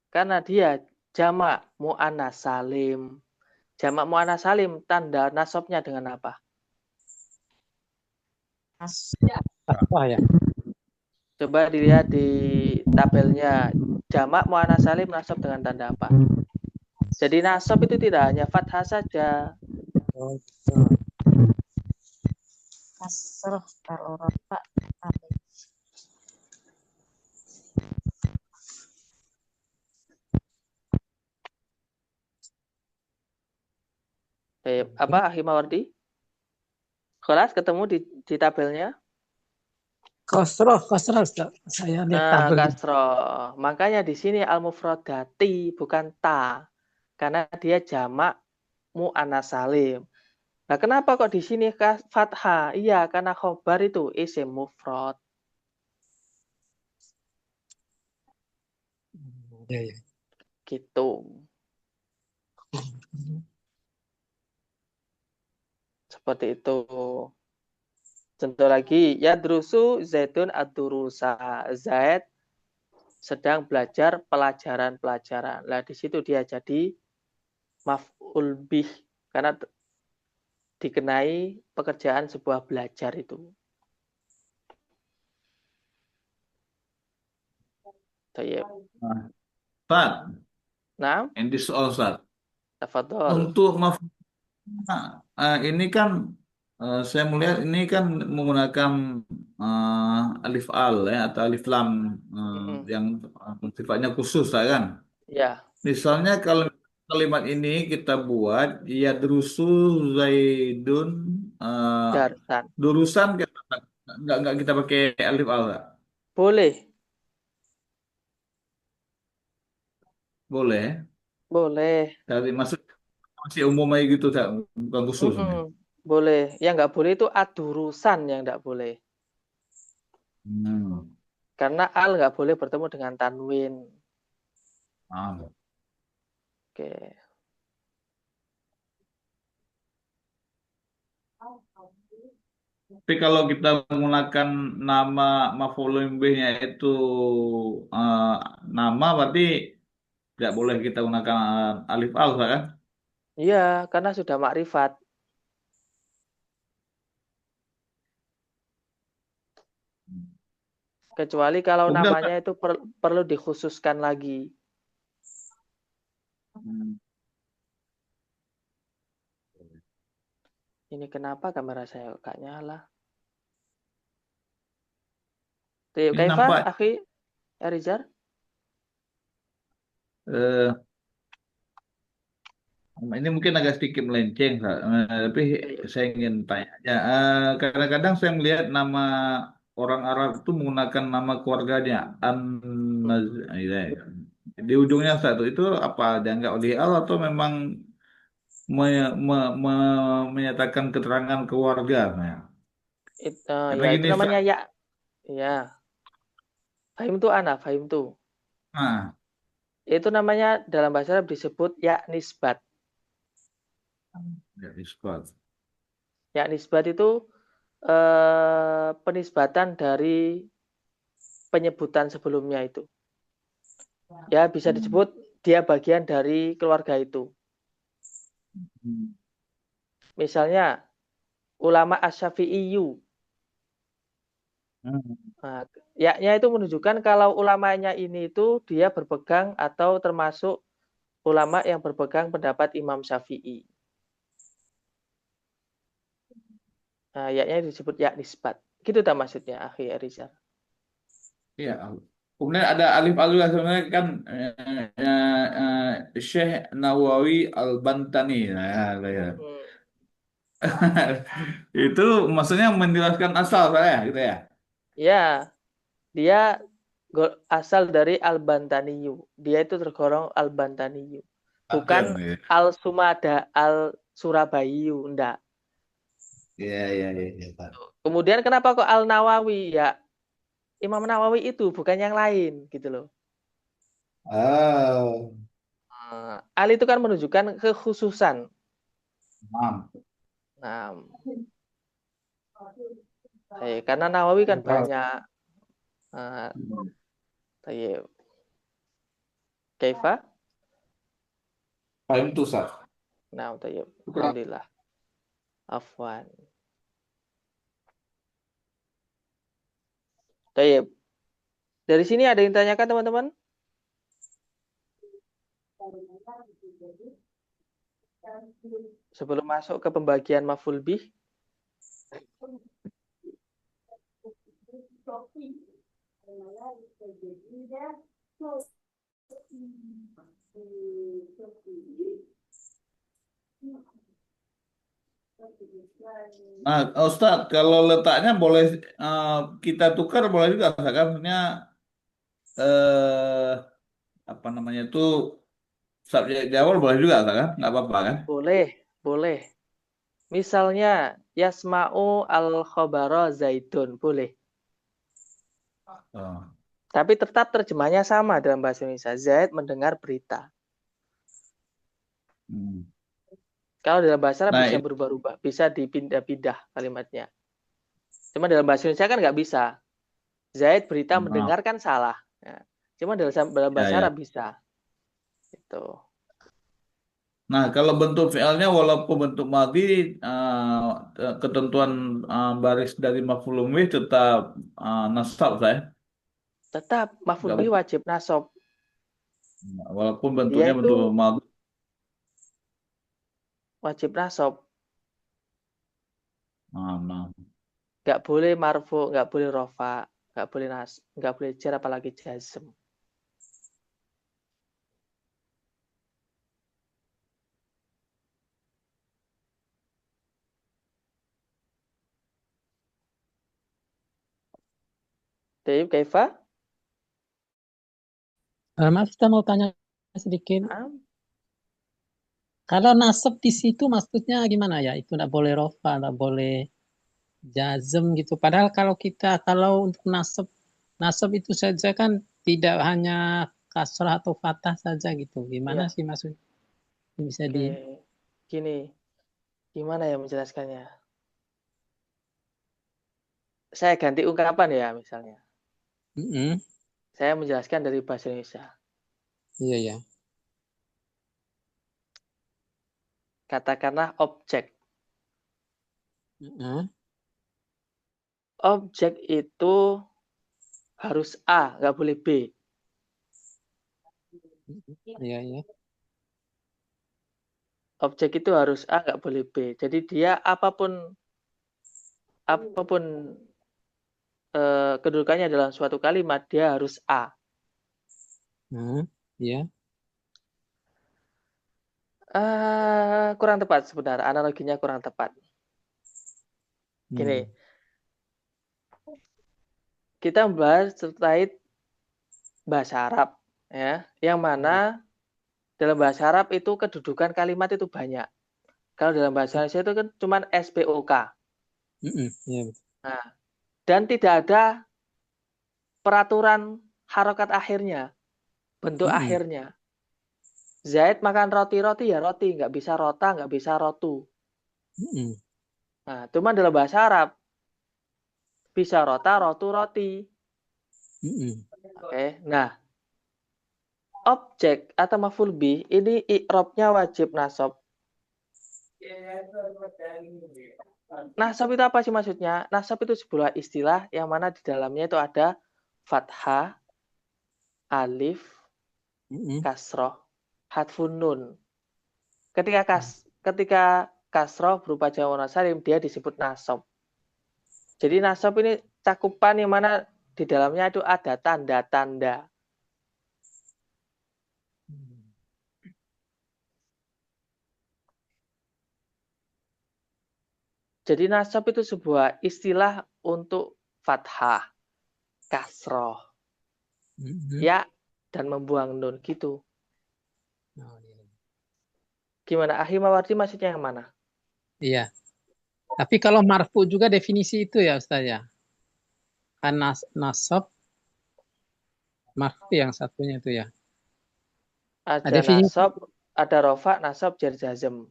Karena dia jamak mu'annas salim. Jamak mu'annas salim, tanda nasabnya dengan apa? apa ya? Coba dilihat di tabelnya. Jamak mu'annas salim nasab dengan tanda apa? Jadi nasab itu tidak hanya fathah saja. Oh, Kasroh kalau rofa alif. Apa Ahimawardi? Kelas ketemu di tabelnya? Kosroh Ustaz. Saya lihat tabel. Kasroh. Makanya di sini al-mufradati bukan ta. Karena dia jamak mu'annas salim. Nah, kenapa kok di sini fathah? Iya, karena khobar itu isim mufrad. Ya, ya. Gitu. Seperti itu. Contoh lagi, yadrusu Zaidun ad-durusa. Zaid sedang belajar pelajaran-pelajaran. Nah, di situ dia jadi maf'ul bih karena dikenai pekerjaan sebuah belajar itu. Tayyib. Ustaz, Nah, ini soal Ustaz. tafadhol. Untuk ini kan saya melihat ini kan menggunakan alif al ya atau alif lam yang sifatnya khusus lah kan. Ya, Misalnya kalau kalimat ini kita buat yadrusu zaidun darsan. durusan kita nggak kita pakai alif al nggak? Boleh, Boleh. boleh. Dari masuk masih umum aja gitu tak bukan khusus nih. Boleh. Yang nggak boleh itu adurusan yang nggak boleh. Hmm. Karena al nggak boleh bertemu dengan tanwin. Ah. Oke. Tapi kalau kita menggunakan nama maf'ulun bih-nya itu eh, nama berarti tidak boleh kita gunakan alif al kan? Iya, karena sudah makrifat. Kecuali kalau Kemudian namanya itu perlu dikhususkan lagi. Ini kenapa kamera saya gak nyala? ini Kaifa, nampak akhi Rizar? eh, ini mungkin agak sedikit melenceng, Kak. Tapi saya ingin tanya aja. Kadang-kadang saya melihat nama orang Arab itu menggunakan nama keluarganya Iya. Di ujungnya satu itu apa dianggap li'al atau memang menyatakan keterangan keluarga? Nah, karena Ya itu gini, namanya Ustaz. ya. Ya, fahim tuh ana, fahim tuh. Nah, Itu namanya dalam bahasa Arab disebut ya nisbat. ya, isbat. Ya nisbat itu penisbatan dari penyebutan sebelumnya itu. Ya bisa disebut dia bagian dari keluarga itu. Misalnya ulama asy-Syafi'iyyu. Nah, yaknya itu menunjukkan kalau ulamanya ini itu dia berpegang atau termasuk ulama yang berpegang pendapat Imam Syafi'i. Nah, yaknya disebut ya nisbat. Gitu tak maksudnya, Akhi Rizal? Iya. Kemudian ada alif-alif sebenarnya kan Syekh Nawawi Al-Bantani. Nah, ya. Itu maksudnya menjelaskan asal saya gitu ya. Ya, dia asal dari Al-Bantaniyu. Dia itu tergolong Al-Bantaniyu. Bukan Ahem, ya. Al-Sumada, Al-Surabayiyu. Enggak. Iya, iya, iya, Pak. Kemudian kenapa kok Al-Nawawi? Ya, Imam Nawawi itu bukan yang lain gitu loh. Oh, Al itu kan menunjukkan kekhususan. maaf. Nah, karena Nawawi kan banyak. Kaifa? Fahim tuh, Sah. Nah, alhamdulillah. Afwan. Tayyib. Dari sini ada yang tanyakan teman-teman? Sebelum masuk ke pembagian maf'ul bih. Nah, Ustadz, kalau letaknya boleh kita tukar boleh juga, Ustadz, kan? Maksudnya eh, apa namanya itu subjek Jawa boleh juga, Ustadz, kan? Nggak apa-apa kan? Boleh, boleh. Misalnya yasma'u al-khabara Zaidun, boleh. Oh. Tapi tetap terjemahnya sama dalam bahasa Indonesia. Zaid mendengar berita. Kalau dalam bahasa Arab Nah, bisa berubah-ubah, bisa dipindah-pindah kalimatnya. Cuma dalam bahasa Indonesia kan nggak bisa. Zaid berita mendengar kan salah. Ya. Cuma dalam bahasa ya. Arab bisa. Itu. Nah, kalau bentuk fi'alnya walaupun bentuk madhi, ketentuan baris dari maf'ul bih tetap nasab, saya. Tetap maf'ul Nggak bih boleh. wajib nasab. Walaupun Dia bentuknya itu bentuk madhi. wajib nasab. Nah. Nggak boleh marfu, nggak boleh rofa, nggak boleh jar apalagi jazm. Tayyib kaifa? Maaf, kita mau tanya sedikit. Kalau nasab di situ maksudnya gimana ya? Itu nggak boleh rofa, nggak boleh jazm gitu. Padahal kalau untuk nasab itu saja kan tidak hanya kasrah atau fathah saja gitu. Gimana Iya. sih maksudnya? Bisa Oke. Gini, gimana ya menjelaskannya? Saya ganti ungkapan ya misalnya. Saya menjelaskan dari bahasa Indonesia. Iya, ya. Katakanlah objek. Objek itu harus A, nggak boleh B. Iya, ya. Objek itu harus A, nggak boleh B. Jadi dia apapun kedudukannya dalam suatu kalimat, dia harus A. Iya. Kurang tepat sebenarnya. Analoginya kurang tepat. Gini. Kita membahas terkait bahasa Arab, ya, yang mana dalam bahasa Arab itu kedudukan kalimat itu banyak. Kalau dalam bahasa Indonesia itu kan cuma SPOK. Iya, betul. Nah, dan tidak ada peraturan harokat akhirnya, bentuk akhirnya. Zaid makan roti ya roti, nggak bisa rota, nggak bisa rotu. Nah, cuma dalam bahasa Arab bisa rota, rotu, roti. Oke, nah objek atau maf'ul bih ini i'rabnya wajib nasab. Nasab itu apa sih maksudnya? Nasab itu sebuah istilah yang mana di dalamnya itu ada fathah, alif, kasroh, hadfun nun. Ketika kasroh berupa jamak muannas salim, dia disebut nasab. Jadi nasab ini cakupan yang mana di dalamnya itu ada tanda-tanda. Jadi nasab itu sebuah istilah untuk fathah, kasroh, ya, dan membuang nun gitu. Gimana? Ahi Mawardi maksudnya yang mana? Iya. Tapi kalau marfu juga definisi itu ya Ustaz ya. Kan nasab marfu yang satunya itu ya. Ada definisi. nasab, ada rofa, nasab, jar jazm.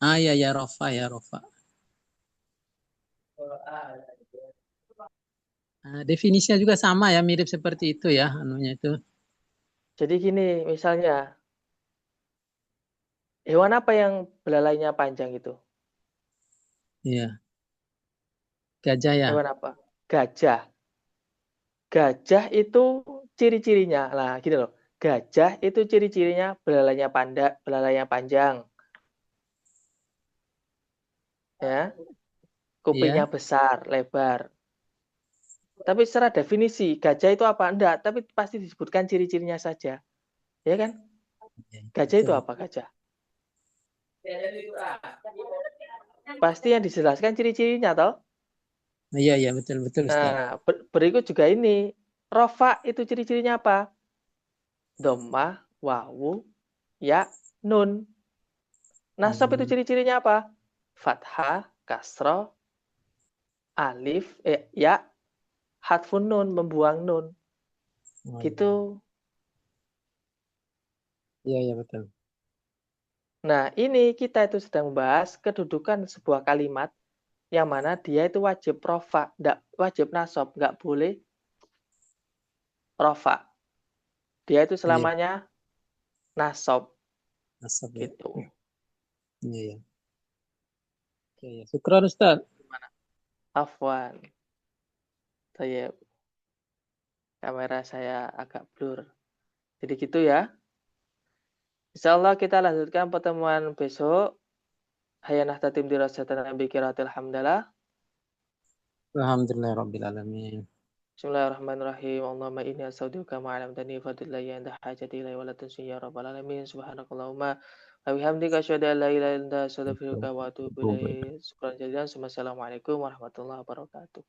Ya rofa ya rofa. Definisinya juga sama ya, mirip seperti itu ya anunya itu. Jadi gini, misalnya hewan apa yang belalainya panjang itu? Iya. Gajah ya. Hewan apa? Gajah. Gajah itu ciri-cirinya. Nah, gini loh. Gajah itu ciri-cirinya belalainya panjang. Ya. Kupingnya besar, lebar. Tapi secara definisi, gajah itu apa? Enggak, tapi pasti disebutkan ciri-cirinya saja. Ya kan? Gajah itu apa gajah? Pasti yang dijelaskan ciri-cirinya, toh? Iya, betul Ustaz. Nah, berikut juga ini. Rofa itu ciri-cirinya apa? Dhammah, wawu, ya, nun. Nasab itu ciri-cirinya apa? Fathah, kasroh, alif, ya, hadfun nun, membuang nun. Gitu. Iya, betul. Nah, ini kita itu sedang membahas kedudukan sebuah kalimat yang mana dia itu wajib rofa, enggak wajib nasab, enggak boleh rofa. Dia itu selamanya nasab. Nasab gitu. Iya. Oke, syukran Ustaz. Gimana? Afwan. Saya kamera saya agak blur. Jadi gitu ya. Insya Allah kita lanjutkan pertemuan besok. Hayanah tatim dirasatan nabi kiratil hamdalah. Alhamdulillah Rabbil Alamin. Bismillahirrahmanirrahim. Allahumma inni as'aluka ma'alam tani fadillahi anda hajati ilai wa la tunsi ya rabbal alamin. Subhanakallahumma wa bihamdika asyhadu an la ilaha illa anta astaghfiruka wa atubu ilaik. Syukran jazilan. Wassalamualaikum warahmatullahi wabarakatuh.